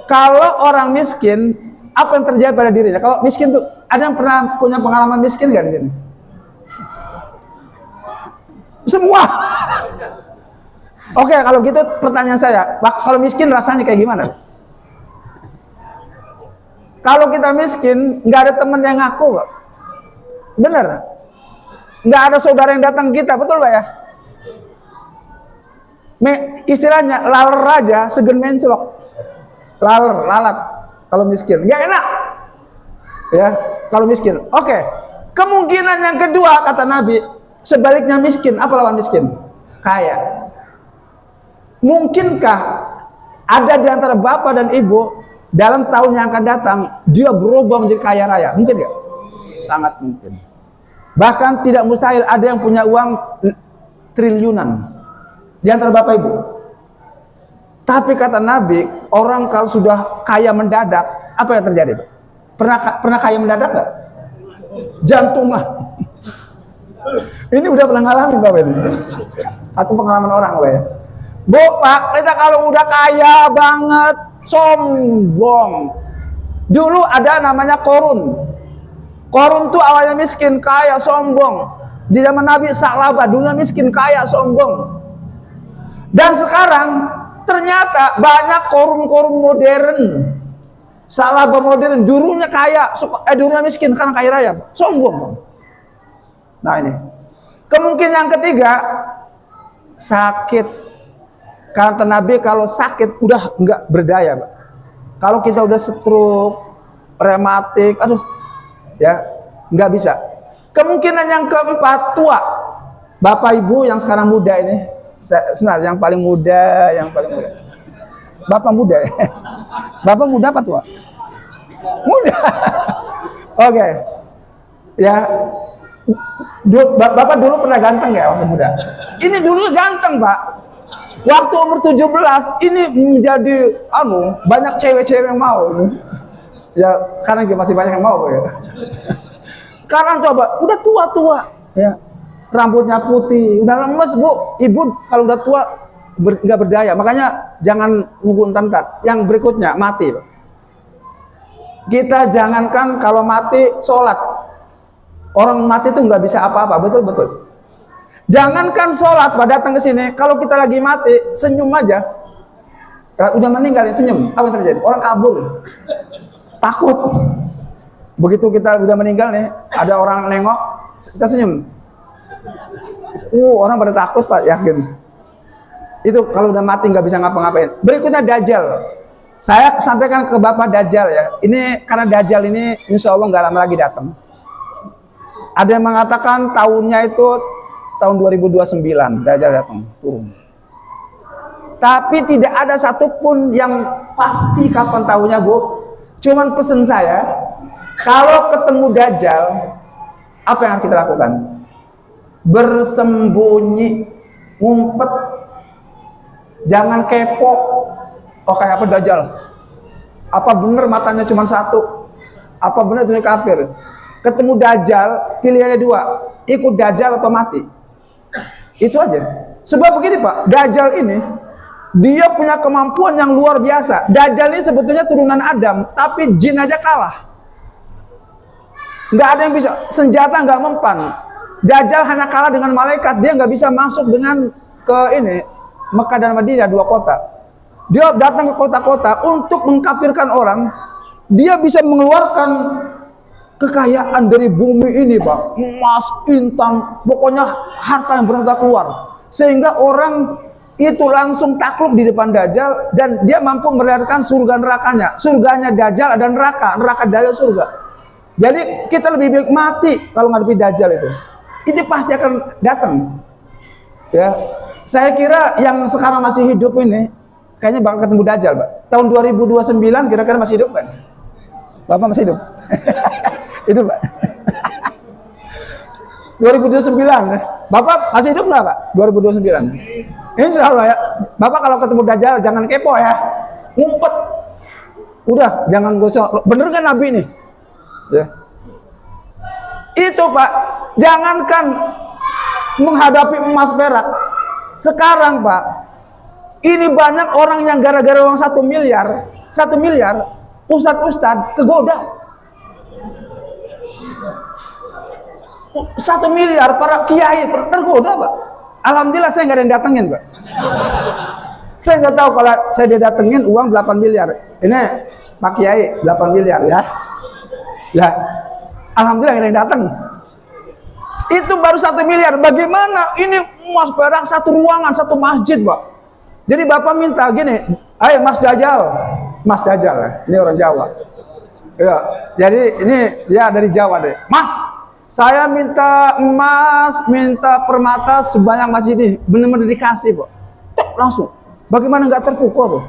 kalau orang miskin, apa yang terjadi pada dirinya? Kalau miskin tuh, ada yang pernah punya pengalaman miskin nggak di sini? Semua. Oke, kalau gitu pertanyaan saya, Pak, kalau miskin rasanya kayak gimana? Kalau kita miskin, nggak ada teman yang ngaku, Pak. Bener? Nggak ada saudara yang datang kita, betul Pak ya? Istilahnya laler aja segen menclok. Lalat kalau miskin. Nggak enak. Ya, kalau miskin. Oke. Kemungkinan yang kedua kata Nabi, sebaliknya miskin. Apa lawan miskin? Kaya. Mungkinkah ada di antara bapak dan ibu dalam tahun yang akan datang dia berubah menjadi kaya raya? Mungkin nggak? Sangat mungkin. Bahkan tidak mustahil ada yang punya uang triliunan di antara bapak ibu. Tapi kata Nabi, orang kalau sudah kaya mendadak, apa yang terjadi? Pernah kaya mendadak nggak? Jantung mah. Ini udah pernah ngalamin bapak ini? Atau pengalaman orang Bapak ya? Bu, Pak, kita kalau udah kaya banget, sombong. Dulu ada namanya Korun. Korun tuh awalnya miskin, kaya, sombong. Di zaman Nabi Sa'labah, dulunya miskin, kaya, sombong. Dan sekarang ternyata banyak korun-korun modern. Sa'labah modern, dulunya kaya, dulunya miskin, kan kaya raya, sombong. Nah ini. Kemungkinan yang ketiga, sakit. Kata Nabi kalau sakit udah nggak berdaya, Pak. Kalau kita udah stroke, rematik, aduh, ya nggak bisa. Kemungkinan yang keempat, tua. Bapak Ibu yang sekarang muda ini, sebenarnya yang paling muda, Bapak muda, ya. Bapak muda apa tua? Muda. Oke, ya. Bapak dulu pernah ganteng ya waktu muda? Ini dulu ganteng, Pak. Waktu umur 17 ini menjadi banyak cewek-cewek yang mau. Ya, sekarang masih banyak yang mau ya. Sekarang coba udah tua-tua ya. Rambutnya putih, udah lemes, Bu. Ibu kalau udah tua nggak berdaya. Makanya jangan nunggu entar. Yang berikutnya mati, Pak. Kita jangankan kalau mati sholat. Orang mati itu nggak bisa apa-apa, betul-betul. Jangankan sholat, Pak, datang ke sini. Kalau kita lagi mati, senyum aja. Udah meninggal, ya, senyum. Apa yang terjadi? Orang kabur, takut. Begitu kita udah meninggal nih, ada orang nengok, kita senyum. Orang pada takut, Pak, yakin. Itu kalau udah mati nggak bisa ngapa-ngapain. Berikutnya Dajjal. Saya sampaikan ke Bapak Dajjal ya. Ini karena Dajjal ini insya Allah nggak lama lagi datang. Ada yang mengatakan tahunnya itu tahun 2029 Dajjal datang turun. Tapi tidak ada satupun yang pasti kapan tahunnya, Bu. Cuman pesen saya, kalau ketemu Dajjal, apa yang harus kita lakukan? Bersembunyi, ngumpet, jangan kepo. Oh, kayak apa Dajjal? Apa bener matanya cuma satu? Apa bener itu kafir? Ketemu Dajjal, pilihannya dua, ikut Dajjal atau mati. Itu aja. Sebab begini, Pak, Dajjal ini dia punya kemampuan yang luar biasa. Dajjal ini sebetulnya turunan Adam, tapi jin aja kalah. Nggak ada yang bisa, senjata nggak mempan. Dajjal hanya kalah dengan malaikat, dia nggak bisa masuk dengan ke ini Mekah dan Madinah, 2 kota. Dia datang ke kota-kota untuk mengkafirkan orang. Dia bisa mengeluarkan kekayaan dari bumi ini, Pak, emas, intan, pokoknya harta yang berharga keluar, sehingga orang itu langsung takluk di depan Dajjal, dan dia mampu melihatkan surga nerakanya. Surganya Dajjal ada neraka, neraka Dajjal surga. Jadi kita lebih baik mati kalau ngadepi Dajjal itu pasti akan datang. Ya, saya kira yang sekarang masih hidup ini kayaknya bakal ketemu Dajjal, Pak. Tahun 2029 kira-kira masih hidup kan? Bapak masih hidup? Hidup, Pak. 2029, Bapak masih hidup nggak, Pak? 2029. Insya Allah ya. Bapak kalau ketemu Dajjal jangan kepo ya, ngumpet. Udah, jangan gosok. Bener kan Nabi nih? Ya. Itu, Pak. Jangankan menghadapi emas perak. Sekarang, Pak, ini banyak orang yang gara-gara uang 1 miliar, ustadz kegoda. 1 miliar para kiai tergoda, Pak. Alhamdulillah saya nggak ada yang datengin, Pak. Saya nggak tahu kalau saya didatengin uang 8 miliar. Ini Pak Kiai 8 miliar ya. Ya, alhamdulillah nggak ada yang datang. Itu baru 1 miliar. Bagaimana ini emas perak 1 ruangan, 1 masjid, Pak. Jadi bapak minta gini, ayo Mas Dajjal ya, ini orang Jawa. Ya, jadi ini dia dari Jawa deh. Mas, saya minta emas, minta permata sebanyak masjid ini, benar-benar dikasih kok. Langsung. Bagaimana nggak terpukul tuh?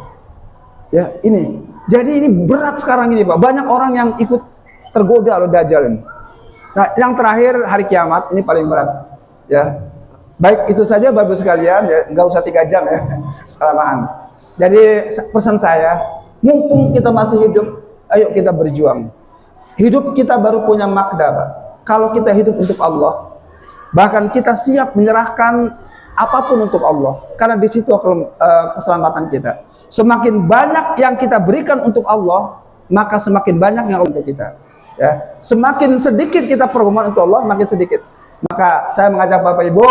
Ya ini. Jadi ini berat sekarang ini Pak. Banyak orang yang ikut tergoda oleh Dajjal ini. Nah, yang terakhir hari kiamat ini paling berat. Ya, baik itu saja Bapak sekalian. Ya, nggak usah 3 jam ya, kelamaan. Jadi pesan saya, mumpung kita masih hidup, ayo kita berjuang. Hidup kita baru punya makna, Pak. Kalau kita hidup untuk Allah, bahkan kita siap menyerahkan apapun untuk Allah, karena di situ keselamatan kita. Semakin banyak yang kita berikan untuk Allah, maka semakin banyak yang untuk kita. Ya, semakin sedikit kita permohonan untuk Allah, makin sedikit. Maka saya mengajak Bapak Ibu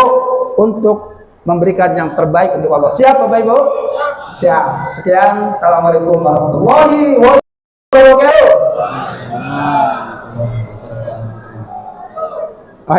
untuk memberikan yang terbaik untuk Allah. Siap Bapak Ibu? Siap. Sekian. Assalamualaikum warahmatullahi wabarakatuh.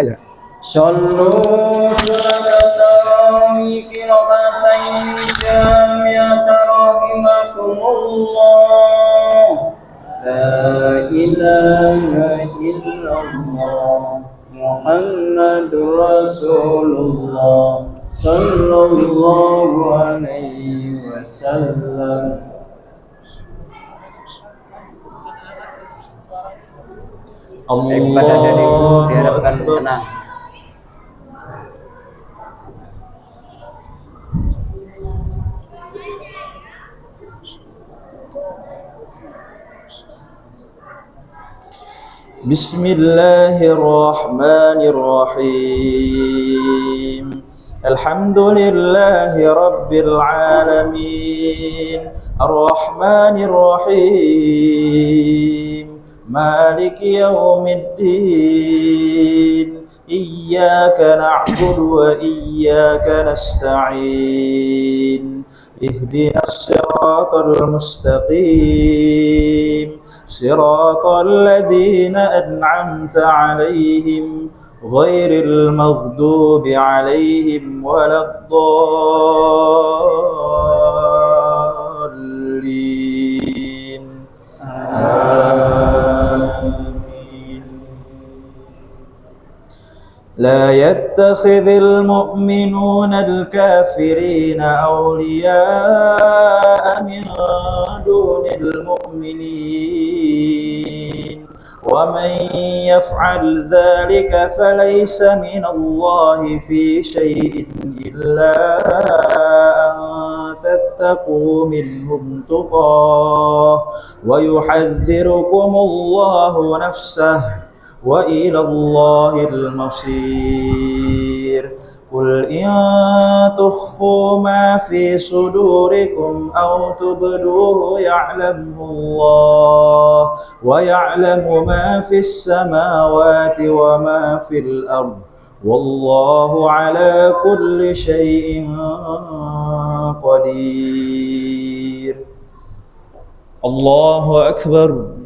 Ya. Sallu salatallahi qira'ataini jamiyata rahimakumullah. La ilaha illallah Muhammadur Rasulullah sallallahu alaihi wasallam. Kepada dariku diharapkan tenang. Bismillahirrahmanirrahim. Alhamdulillahi rabbil alamin. Ar-Rahmanir Rahim. Maliki yaumiddin. Iyyaka na'budu wa iyyaka nasta'in. Ihdinas siratal mustaqim. صراط الذين أنعمت عليهم غير المغضوب عليهم ولا الضالين آمين. لا يتخذ المؤمنون الكافرين أولياء من دون المؤمنين ومن يفعل ذلك فليس من الله في شيء إلا أن تتقوا منهم تقاه ويحذركم الله نفسه وإلى الله المصير. قل إن تخفوا ما في صدوركم أو تبدوه يعلمه الله ويعلم ما في السماوات وما في الأرض والله على كل شيء قدير. الله أكبر.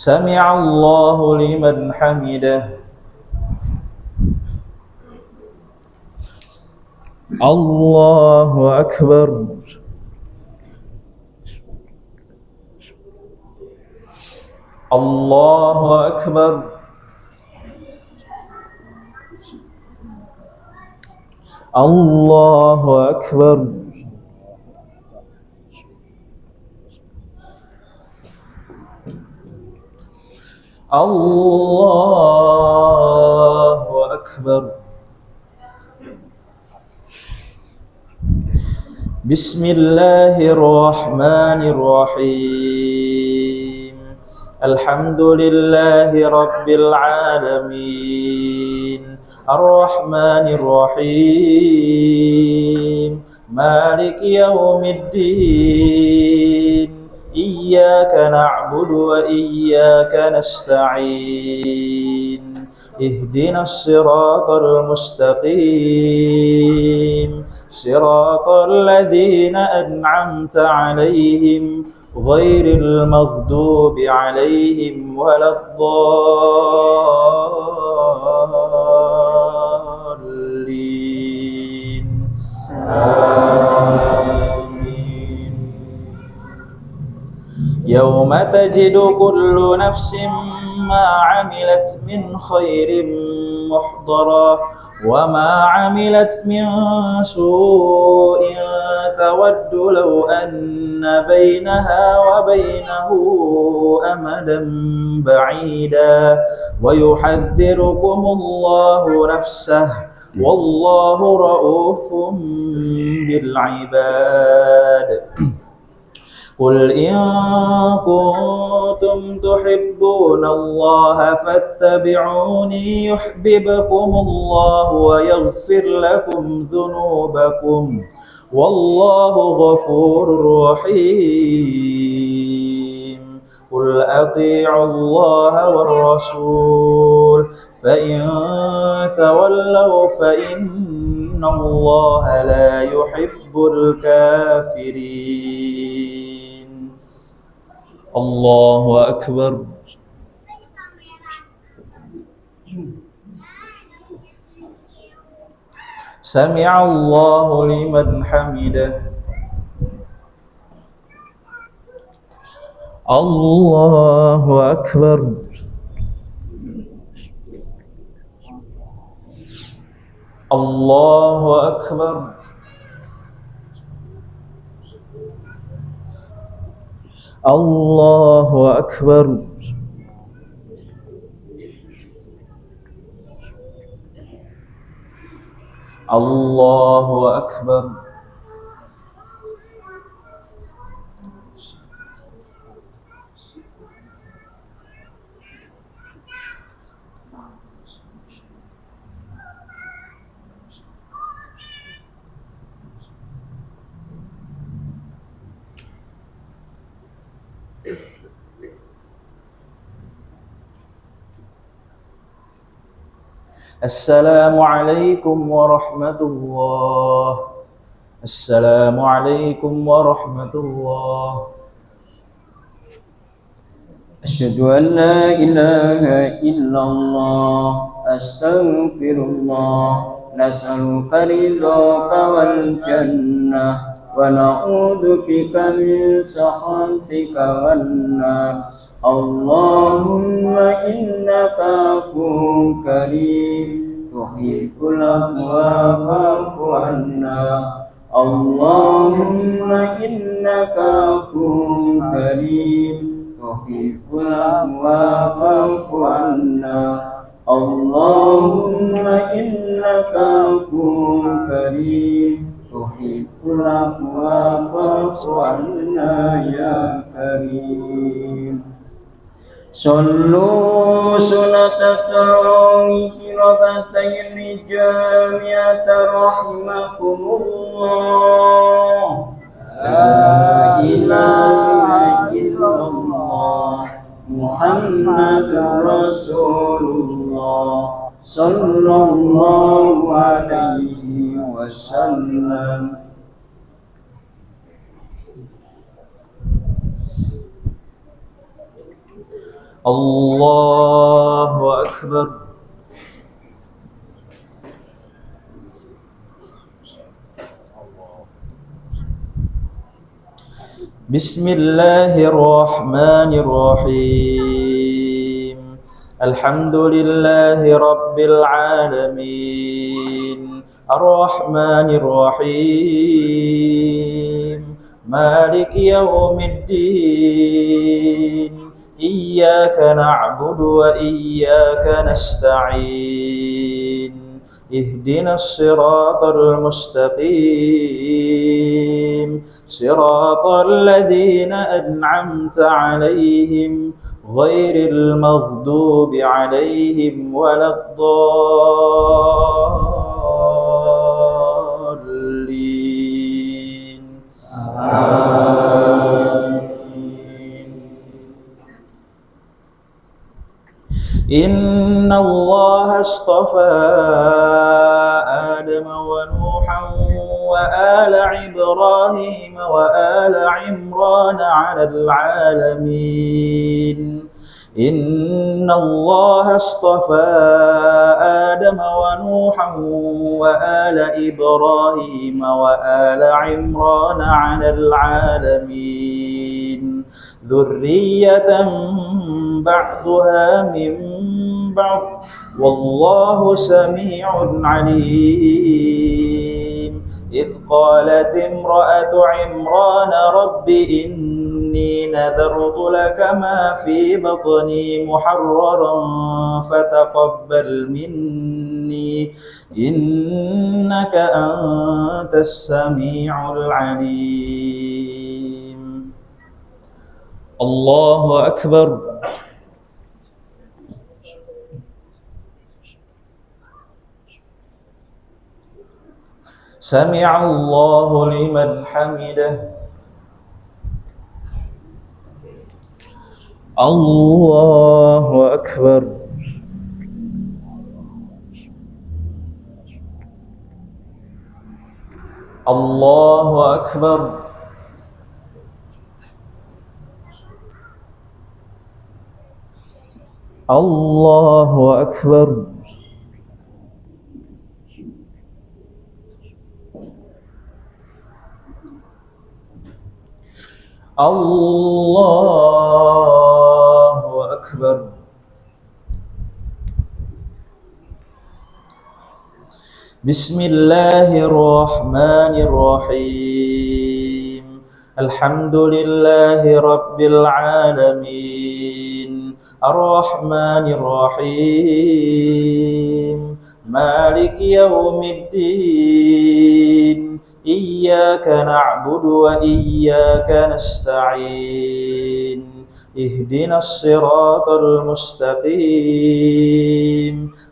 سمع الله لمن حمده. الله أكبر. الله أكبر. الله أكبر. الله أكبر. بسم الله الرحمن الرحيم. الحمد لله رب العالمين. الرحمن الرحيم. مالك يوم الدين. إياك نعبد وإياك نستعين. اهدنا الصراط المستقيم. صراط الذين أنعمت عليهم غير المغضوب عليهم ولا الضالين. آمين. يوم تجد كل نفس ما عملت من خير محضرا وما عملت من سوء تود لو أن بينها وبينه أمدا بعيدا ويحذركم الله نفسه والله رؤوف بالعباد. قل إن كنتم تحبون الله فاتبعوني يحببكم الله ويغفر لكم ذنوبكم والله غفور رحيم. قل أطيعوا الله والرسول فإن تولوا فإن الله لا يحب الكافرين. الله أكبر. سمع الله لمن حمده. الله أكبر. الله أكبر. الله أكبر. الله أكبر. السلام عليكم ورحمة الله. السلام عليكم ورحمة الله. أشهد أن لا إله إلا الله أستغفر الله نسألك رضاك والجنة ونعوذ بك من سخطك والنار. اللهم إنك عفو كريم تحب العفو فاعف عنا. اللهم إنك عفو كريم تحب العفو فاعف عنا. اللهم إنك عفو كريم تحب العفو فاعف عنا يا كريم. صلوا صلاة التراويح ركعتين جامعة رحمكم الله. لا إله إلا الله محمد رسول الله صلى الله عليه وسلم. الله أكبر. بسم الله الرحمن الرحيم. الحمد لله رب العالمين الرحمن الرحيم مالك يوم الدين إياك نعبد وإياك نستعين اهدنا الصراط المستقيم صراط الذين أنعمت عليهم غير المغضوب عليهم ولا الضالين. إن الله اصطفى آدم ونوحا وآل إبراهيم وآل عمران على العالمين إن الله اصطفى آدم ونوحا وآل إبراهيم وآل عمران على العالمين ذرية بعضها من بعض والله سميع عليم إذ قالت امرأة عمران رب إني نذرت لك ما في بطني محررا فتقبل مني إنك أنت السميع العليم. الله أكبر. سمع الله لمن حمده. الله أكبر. الله أكبر. الله أكبر. الله أكبر. بسم الله الرحمن الرحيم. الحمد لله رب العالمين الرحمن الرحيم مالك يوم الدين إياك نعبد وإياك نستعين اهدنا الصراط المستقيم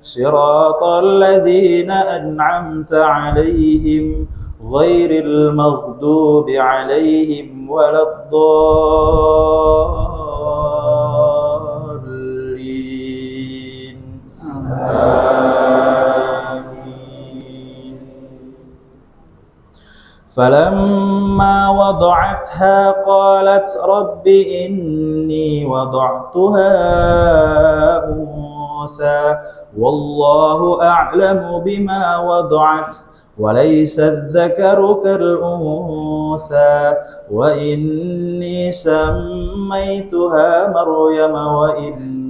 صراط الذين أنعمت عليهم غير المغضوب عليهم ولا الضالين آمين. فلما وضعتها قالت رب إني وضعتها أنثى والله أعلم بما وضعت وليس الذكر كالأنثى وإني سميتها مريم وإني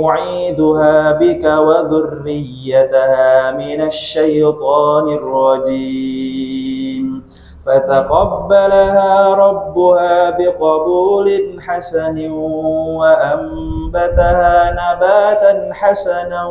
أعيذها بك وذريتها من الشيطان الرجيم فتقبلها ربها بقبول حسن وأنبتها نباتا حسنا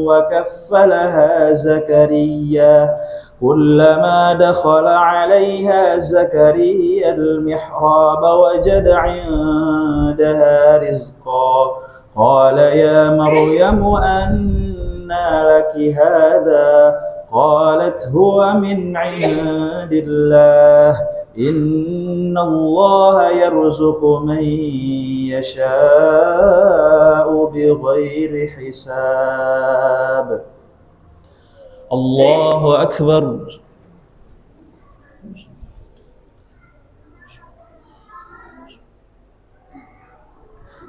وكفلها زكريا كلما دخل عليها زكريا المحراب وجد عندها رزقا قال يا مريم أنى لك هذا قالت هو من عند الله إن الله يرزق من يشاء بغير حساب. الله أكبر.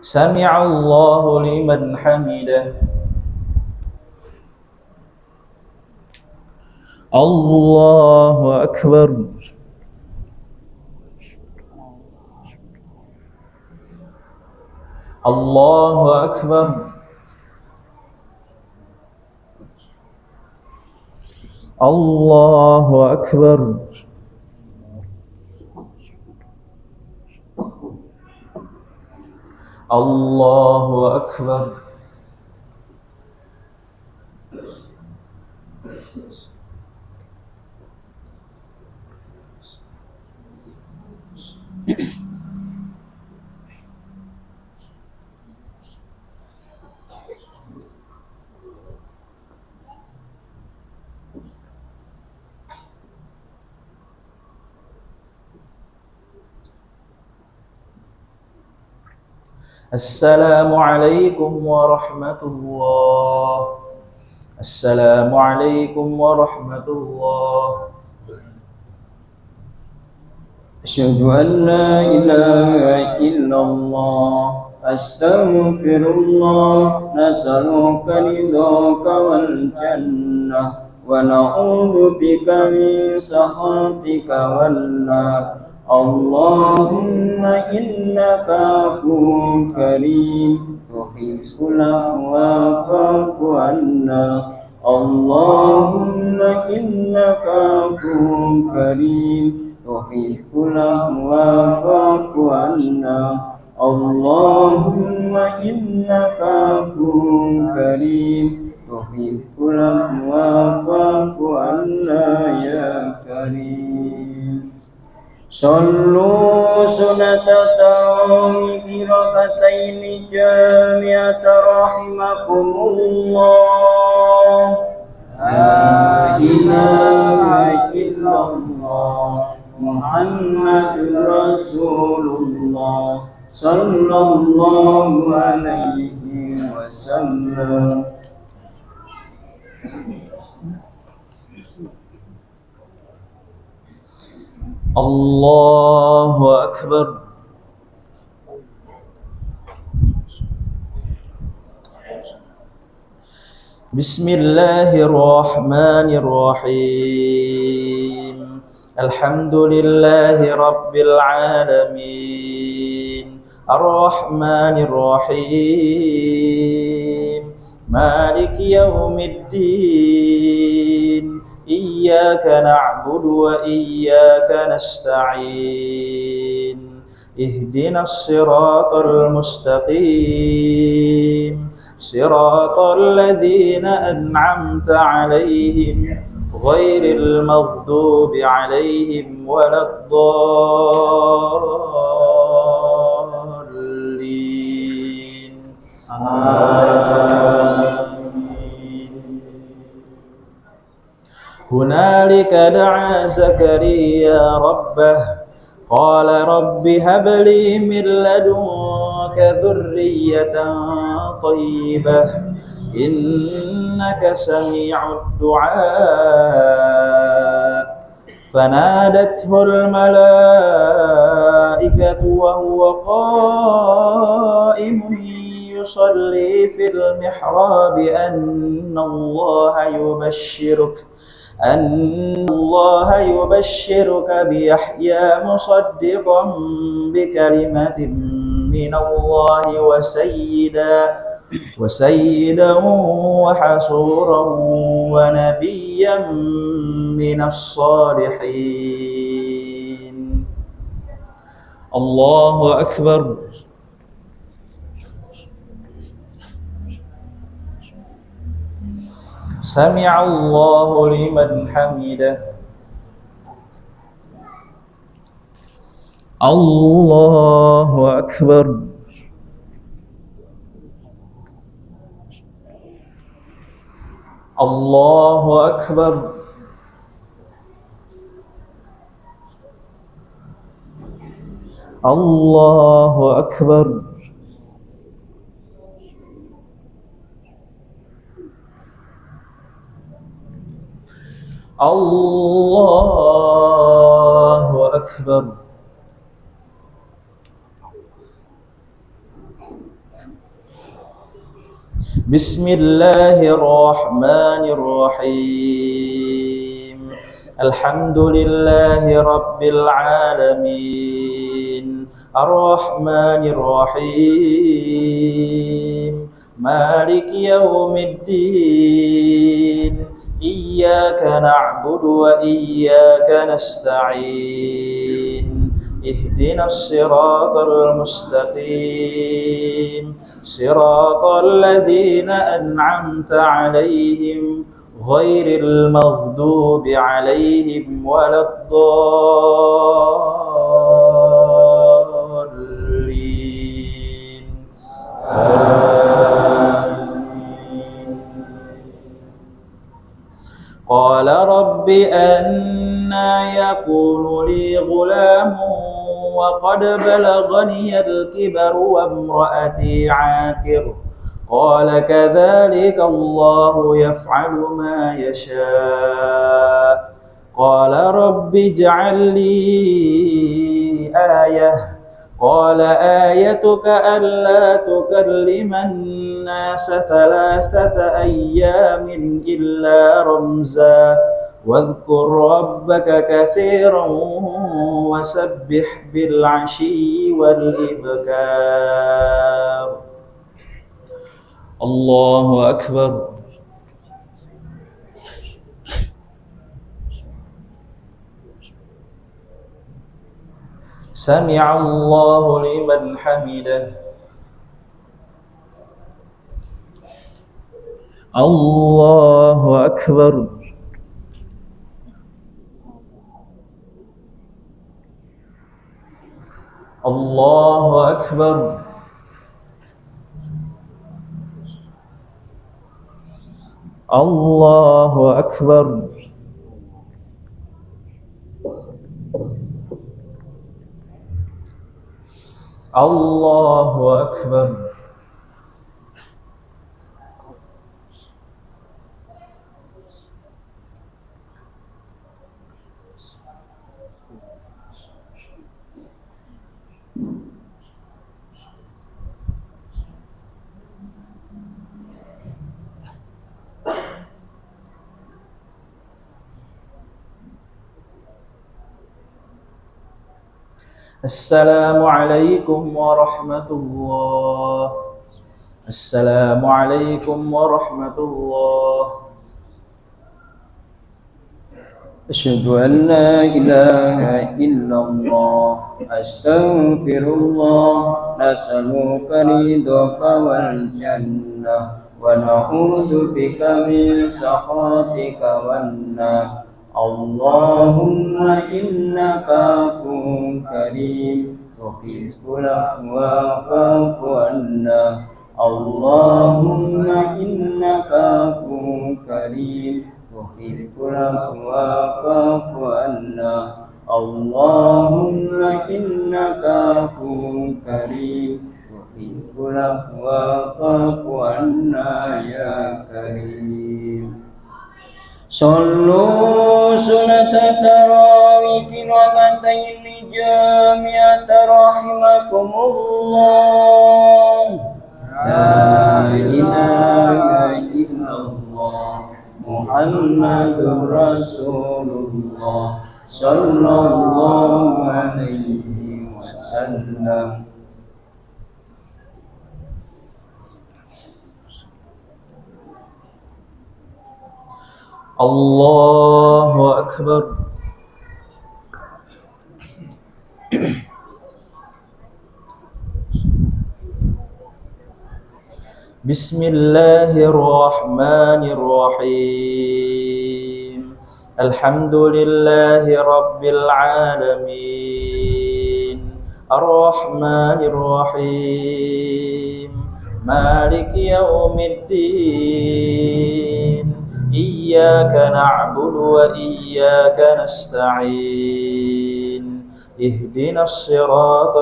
سمع الله لمن حمده. الله أكبر. الله أكبر. الله أكبر. الله أكبر. السلام عليكم ورحمة الله. السلام عليكم ورحمة الله. Asyhadu an la ilaha illallah astaghfirullah nas'aluka ridhaka wal jannah wa na'udzu bika min sakhatika wan nar. Allahumma innaka afuwwun karim tuhibbul afwa fa'fu anna. Allahumma innaka afuwwun karim tuhibbul afwa fa'fu anna. Allahumma innaka afuwwun karim tuhibbul afwa fa'fu anna ya karim. Sallu sunata tarawih rakataini jami'ata rahimakumullah. La ilaha illallah Muhammadur Rasulullah sallallahu alaihi wasallam. Allahu Akbar. Bismillahirrahmanirrahim. Alhamdulillahi rabbil alamin. Ar-Rahmanir-Rahim. Maliki yaumiddin. Iyyaka na'budu wa iyyaka nasta'in. Ihdinas siratal mustaqim. Siratal ladzina an'amta 'alaihim ghairil maghdubi 'alaihim waladdallin. Amin. Hunalika da'a Zakariya rabbah qala rabbi habli min ladunka dhurriyyatan thayyibah innaka sami'ud du'a. فنادته الملائكة وهو قائم يصلي في المحراب أن الله يبشرك بيحيى مصدقا بكلمة من الله وسيدا وحصورا ونبيا من الصالحين. الله أكبر. سمع الله لمن حمده. الله أكبر. الله أكبر. الله أكبر. الله أكبر. بسم الله الرحمن الرحيم. الحمد لله رب العالمين. الرحمن الرحيم. مالك يوم الدين. إياك نعبد وإياك نستعين. اهدنا الصراط المستقيم. صراط الذين أنعمت عليهم غير المغضوب عليهم ولا الضالين. آمين. قال رب أنى يكون لي غلام وقد بلغني الكبر وامرأتي عاقر. قال كذلك الله يفعل ما يشاء. قال رب اجعل لي آية قال آيتك ألا تكلم الناس 3 أيام إلا رمزا واذكر ربك كثيرا وسبح بالعشي والإبكار. الله أكبر. سمع الله لمن حمده. الله أكبر. الله أكبر. الله أكبر. الله أكبر. السلام عليكم ورحمة الله. السلام عليكم ورحمة الله. أشهد أن لا إله إلا الله أستغفر الله نسألك رضاك والجنة ونعوذ بك من سخطك والنار. اللهم إنك عفو كريم تحب العفو فاعف عنا. اللهم إنك عفو كريم تحب العفو فاعف عنا. اللهم إنك عفو كريم تحب العفو فاعف عنا يا كريم. صلوا صلاة التراويح ركعتين جامعة رحمكم الله. لا إله إلا الله محمد رسول الله صلى الله عليه وسلم. الله أكبر. بسم الله الرحمن الرحيم. الحمد لله رب العالمين الرحمن الرحيم مالك يوم الدين إياك نعبد وإياك نستعين اهدنا الصراط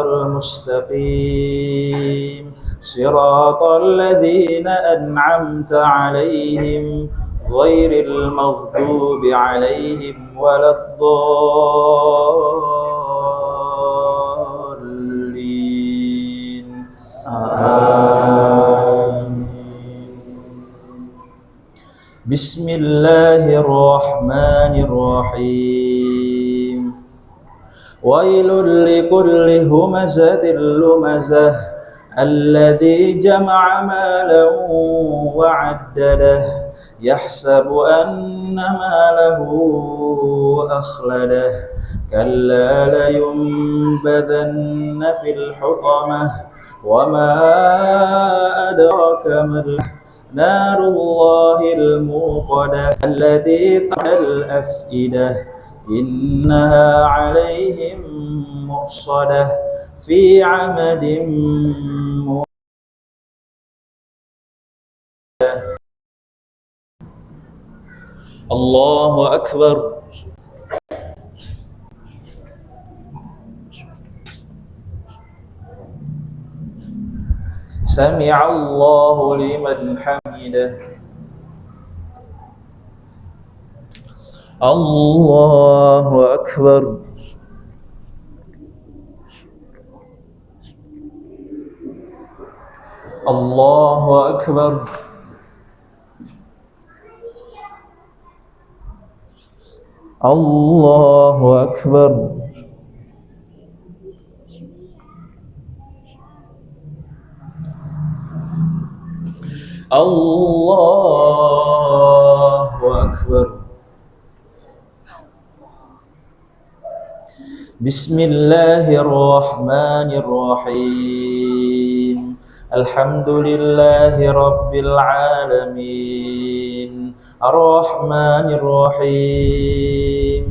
المستقيم صراط الذين أنعمت عليهم غير المغضوب عليهم ولا الضالين. آمين. بسم الله الرحمن الرحيم. ويل لكل همزة لمزة الذي جمع مالا وعدده يحسب أن ماله أخلده كلا لينبذن في الحطمة وما أدراك ما نار الله الموقدة التي تطلع الأفئدة إنها عليهم مؤصدة في عمد الله أكبر. سمع الله لمن حمده. الله أكبر. الله أكبر. الله أكبر. الله أكبر. بسم الله الرحمن الرحيم. الحمد لله رب العالمين الرحمن الرحيم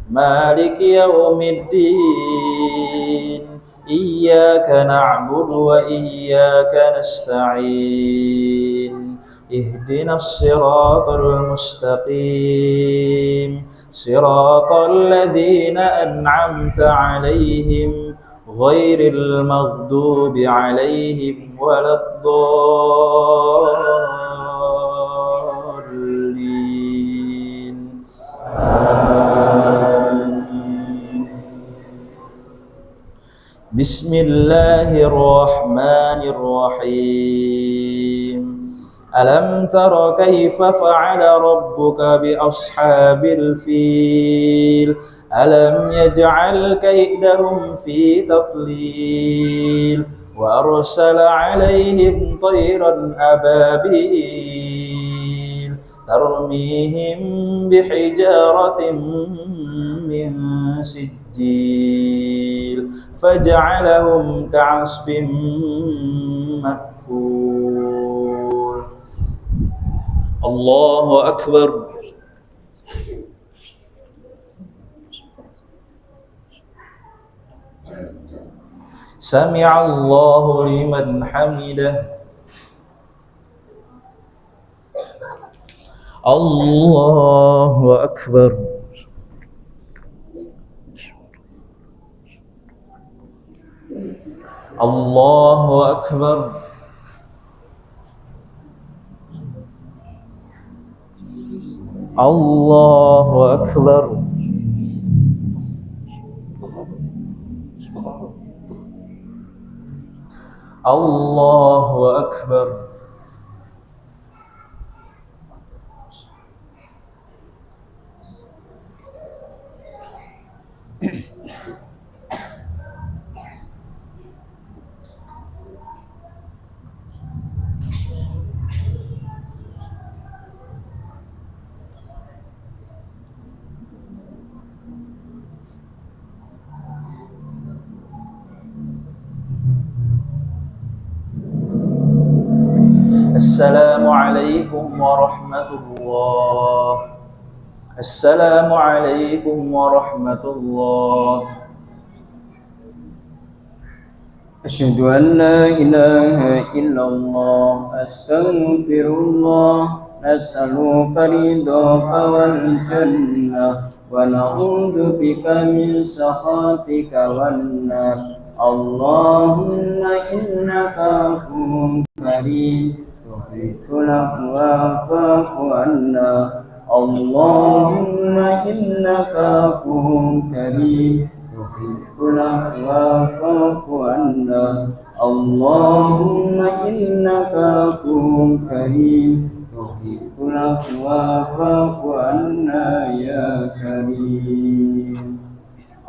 مالك يوم الدين إياك نعبد وإياك نستعين اهدنا الصراط المستقيم صراط الذين أنعمت عليهم غير المغضوب عليهم ولا الضالين آمين. بسم الله الرحمن الرحيم. ألم تر كيف فعل ربك بأصحاب الفيل ألم يجعل كيدهم في تضليل وأرسل عليهم طيرا أبابيل ترميهم بحجارة من سجيل فجعلهم كعصف مأكول. الله أكبر. سمع الله لمن حمده. الله أكبر. الله أكبر. الله أكبر. الله أكبر. السلام عليكم ورحمة الله. السلام عليكم ورحمة الله. أشهد أن لا إله إلا الله أستغفر الله نسألك رضاك والجنة ونعوذ بك من سخطك والنار. اللهم إنك عفو كريم تحب العفو فاعف عنا. اللهم إنك عفو كريم تحب العفو فاعف عنا. اللهم إنك عفو كريم تحب العفو فاعف عنا يا كريم.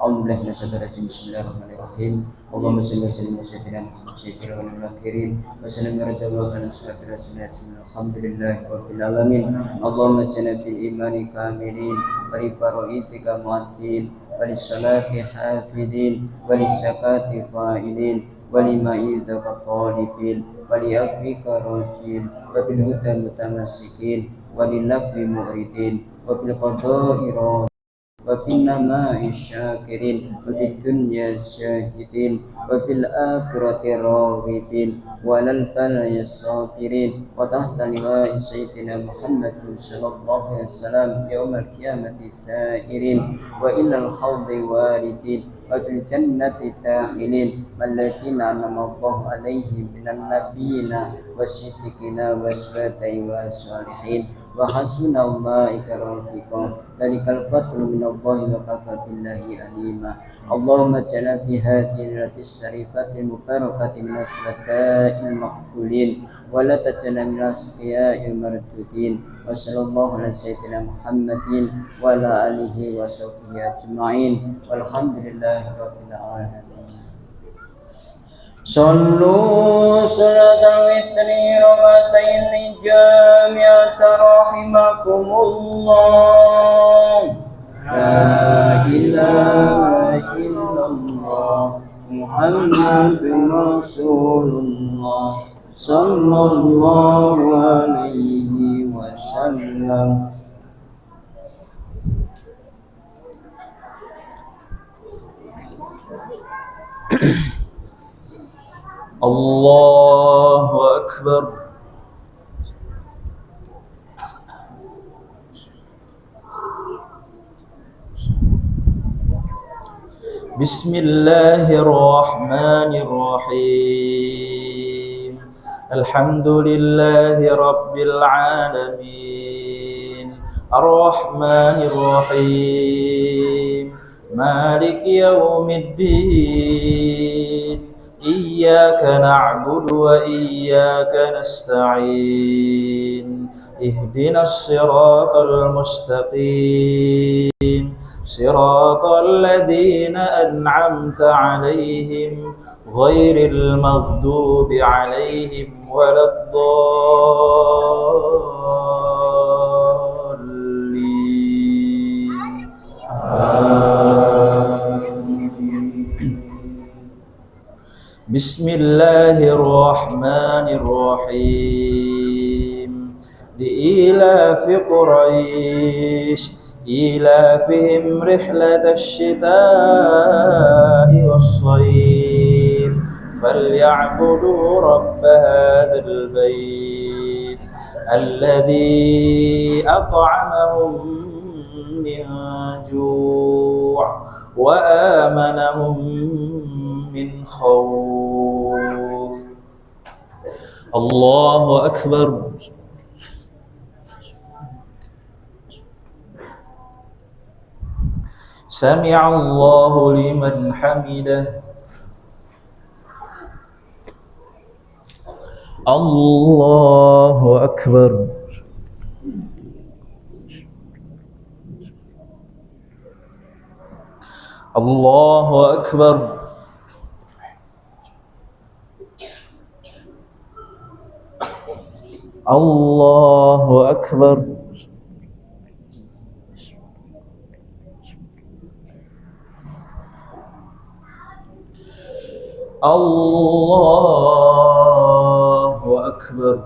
Bismillahirrahmanirrahim. Allahumma salli wa sallim ala sayyidina Muhammad sayyidil awwalin wal akhirin wa sallim radhiyallahu anhu sallallahu alaihi wasallam. Alhamdulillahi rabbil alamin. Allahumma jana bil imani kamilin wa li faraitika mu'addin wa li salati hafidin wa li zakati fa'ilin wa li ma'idaka talibin wa li afika rajin wa bil huda mutamassikin wa li naqwi mu'ridin wa bil qada'i وفي النماء الشاكرين وفي الدنيا الشاهدين وفي الآخرة الراغبين وعلى البلاء الصابرين وتحت لواء سيدنا محمد صلى الله عليه وسلم يوم القيامة السائرين وإلى الحوض واردين وفي الجنة داخلين الذين أنعم الله عليهم من النبيين والصديقين والشهداء والصالحين وحسن أولئك رفيقا ذلك الفضل من الله وكفى بالله عليما اللهم اجعلنا في هذه الليلة الشريفة المباركة من الشهداء المقبولين ولا تجعلنا من الأشقياء المردودين وصلى الله على سيدنا محمد وعلى آله وصحبه أجمعين والحمد لله رب العالمين. صلوا صلاة الوتر ركعتين جامعة رحمكم الله. لا إله إلا الله محمد رسول الله صلى الله عليه وسلم. الله أكبر. بسم الله الرحمن الرحيم الحمد لله رب العالمين الرحمن الرحيم مالك يوم الدين إياك نعبد وإياك نستعين اهدنا الصراط المستقيم صراط الذين أنعمت عليهم غير المغضوب عليهم ولا الضالين بسم الله الرحمن الرحيم لإيلاف قريش إيلافهم رحلة الشتاء والصيف فليعبدوا رب هذا البيت الذي أطعمهم من جوع وآمنهم من خوف. الله أكبر. سمع الله لمن حمده. الله أكبر. الله أكبر. الله أكبر. الله أكبر.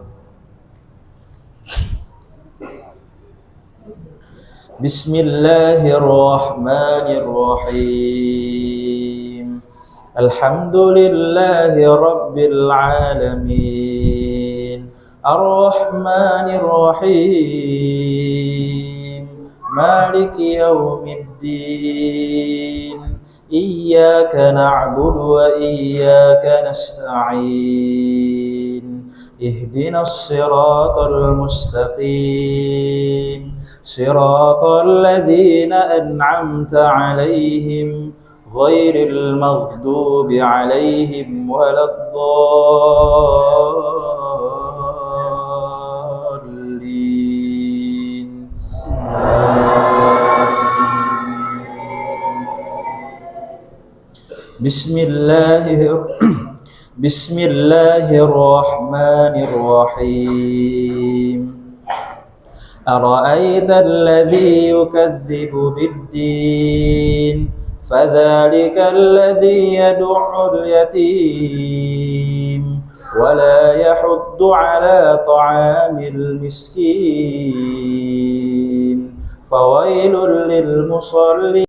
بسم الله الرحمن الرحيم الحمد لله رب العالمين الرحمن الرحيم مالك يوم الدين إياك نعبد وإياك نستعين اهدنا الصراط المستقيم صراط الذين أنعمت عليهم غير المغضوب عليهم ولا الضالين. بسم الله الرحمن الرحيم أرأيت الذي يكذب بالدين فذلك الذي يدع اليتيم ولا يحض على طعام المسكين فويل للمصلين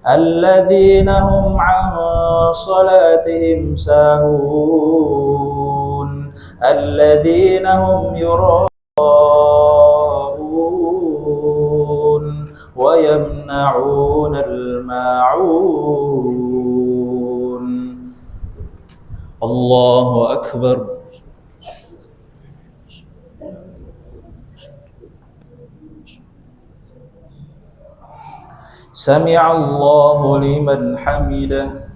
الذين هم عن صلاتهم ساهون الذين هم يراءون ويمنعون الماعون. الله أكبر. سمع الله لمن حمده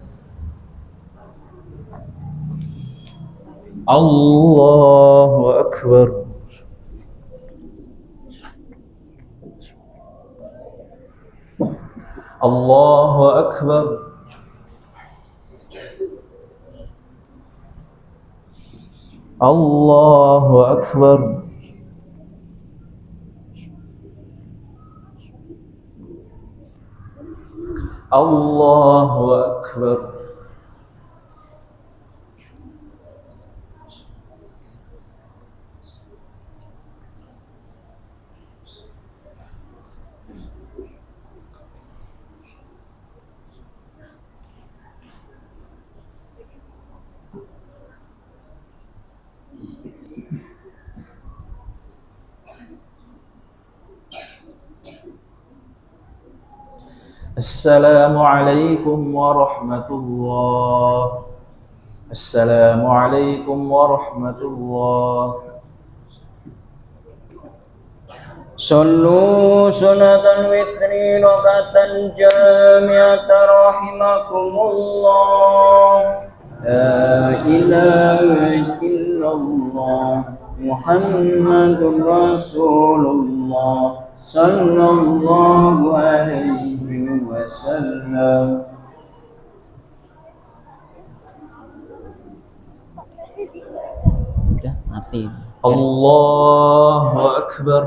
الله أكبر الله أكبر الله أكبر الله أكبر السلام عليكم ورحمة الله السلام عليكم ورحمة الله صلوا سنة الوتر ركعة جامعة رحمكم الله لا إله إلا الله محمد رسول الله صلى الله عليه وسلم. Udah mati. الله أكبر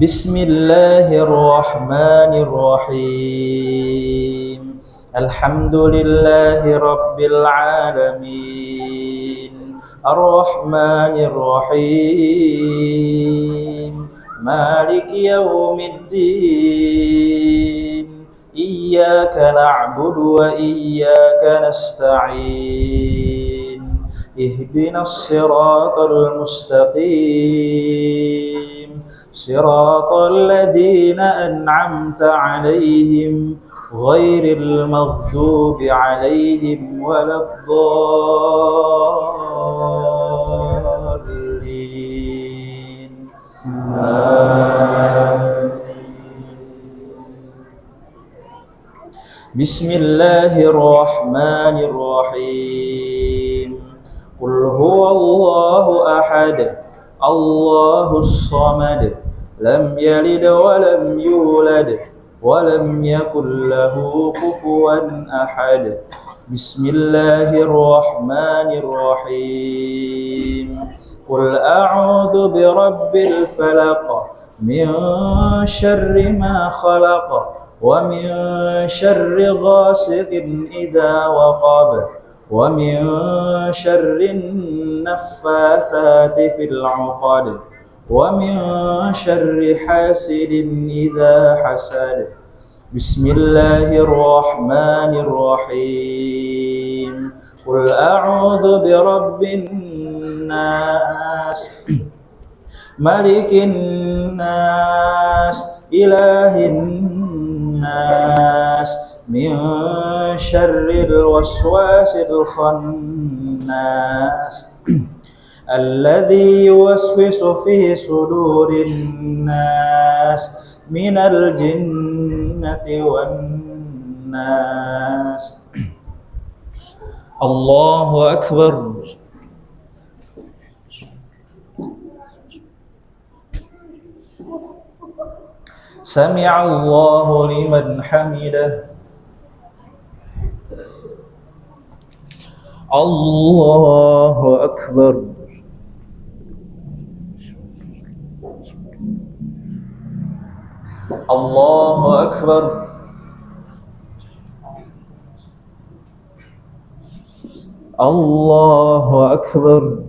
بسم الله الرحمن الرحيم الحمد لله رب العالمين الرحمن الرحيم مالك يوم الدين إياك نعبد وإياك نستعين اهدنا الصراط المستقيم صراط الذين أنعمت عليهم غير المغضوب عليهم ولا الضالين بسم الله الرحمن الرحيم قل هو الله أحد الله الصمد لم يلد ولم يولد ولم يكن له كفوا أحد بسم الله الرحمن الرحيم قل أعوذ برب الفلق من شر ما خلق ومن شر غاسق إذا وقب ومن شر النفاثات في العقد ومن شر حاسد إذا حسد بسم الله الرحمن الرحيم قل أعوذ برب الناس ملك الناس إله الناس من شر الوسواس الخناس الذي يوسوس في صدور الناس من الجنة والناس الله أكبر سمع الله لمن حمده الله أكبر الله أكبر الله أكبر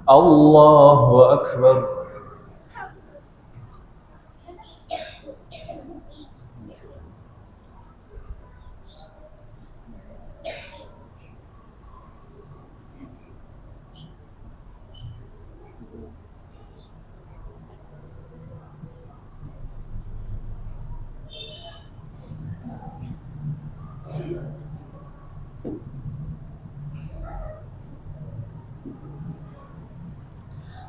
الله أكبر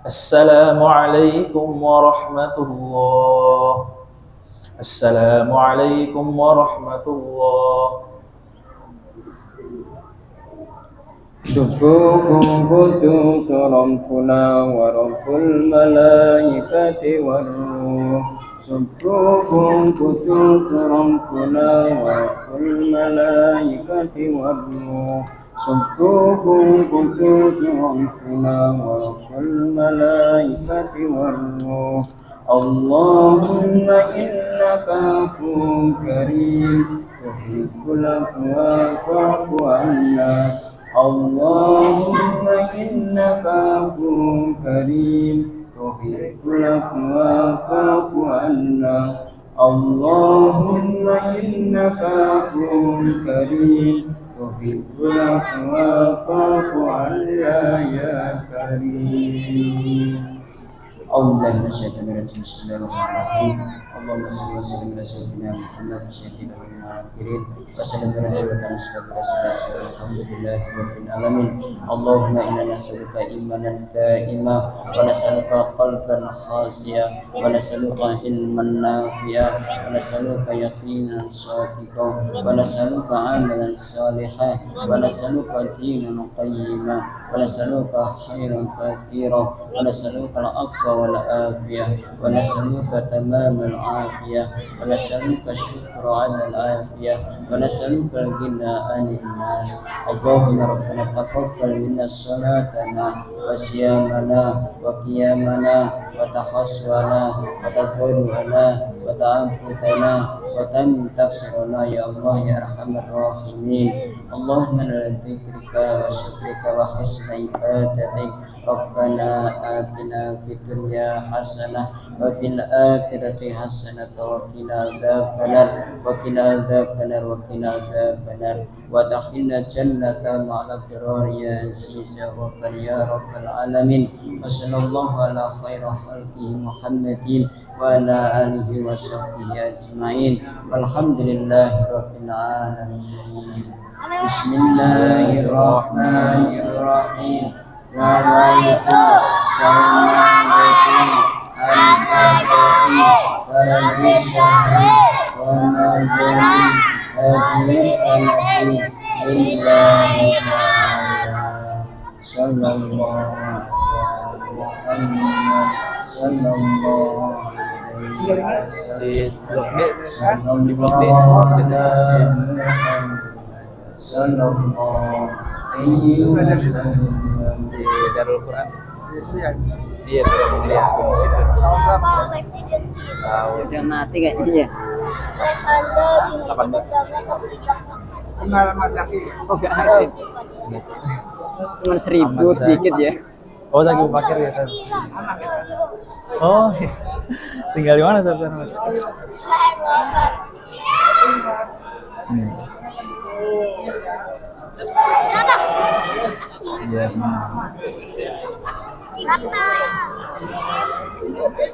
السلام عليكم ورحمة الله. السلام عليكم ورحمة الله. Subuhun qudus rabbuna wa rabbul malaikati war ruh. Subuhun qudus rabbuna wa rabbul malaikati war ruh. Subuhun qudus rabbuna wa rabbul malaikati war ruh. Allahumma innaka afuwwun karim tuhibbul afwa fa'fu 'anna. Allahumma innaka afuwwun karim tuhibbul afwa fa'fu 'anna. Allahumma innaka afuwwun karim tuhibbul afwa fa'fu 'anna ya karim. Allahumma Bismillahirrahmanirrahim. Allahumma salli wa sallim ala sayyidina Muhammad sayyidina al akhirin wa sallim ala sayyidina alhamdulillahi rabbil alamin. Allahumma inna nas'aluka imanan da'ima wa nas'aluka qalban khashiya wa nas'aluka ilman nafi'a wa nas'aluka yaqinan sadiqan wa nas'aluka amalan salihan wa nas'aluka dinan qayyiman wa nas'aluka khairan katsiran wa nas'aluka al-afwa wal afiyah wa nas'aluka tamamal afiyah wa nas'aluka syukra 'ala al-afiyah wa nas'aluka al-ghina 'anil nas. Allahumma rabbana taqabbal minna salatana wa siyamana wa qiyamana wa tahaswana wa tadawwana wa ta'abbudana wa tamin taksirana ya Allah ya arhamar rahimin. Allahumma la dzikrika wa syukrika wa husna ibadatik. Rabbana atina fid dunya hasanah wa fil akhirati hasanah wa qina adzabannar wa qina adzabannar wa qina adzabannar wa adkhilna jannata ma'al abrar ya aziz ya rabbal ya rabbal alamin. Wa sallallahu ala khairi khalqihi Muhammadin wa ala alihi wa sahbihi ajma'in. Walhamdulillahi rabbil alamin. Bismillahirrahmanirrahim. Nawaitu salman bati al-badai Rabbi syahri wa nadari hadis sanati lillahi ta'ala. Sallallahu alaihi Muhammad sallallahu alaihi wasallam. Sallallahu alaihi sallallahu alaihi wasallam. Di Darul Quran. Iya, betul ya. Udah mati kayaknya. Oh, gak aktif. Cuma 1000 sedikit ya. Oh, lagi pakir ya, San. Oh, tinggal di mana, San? Iya, Berapa?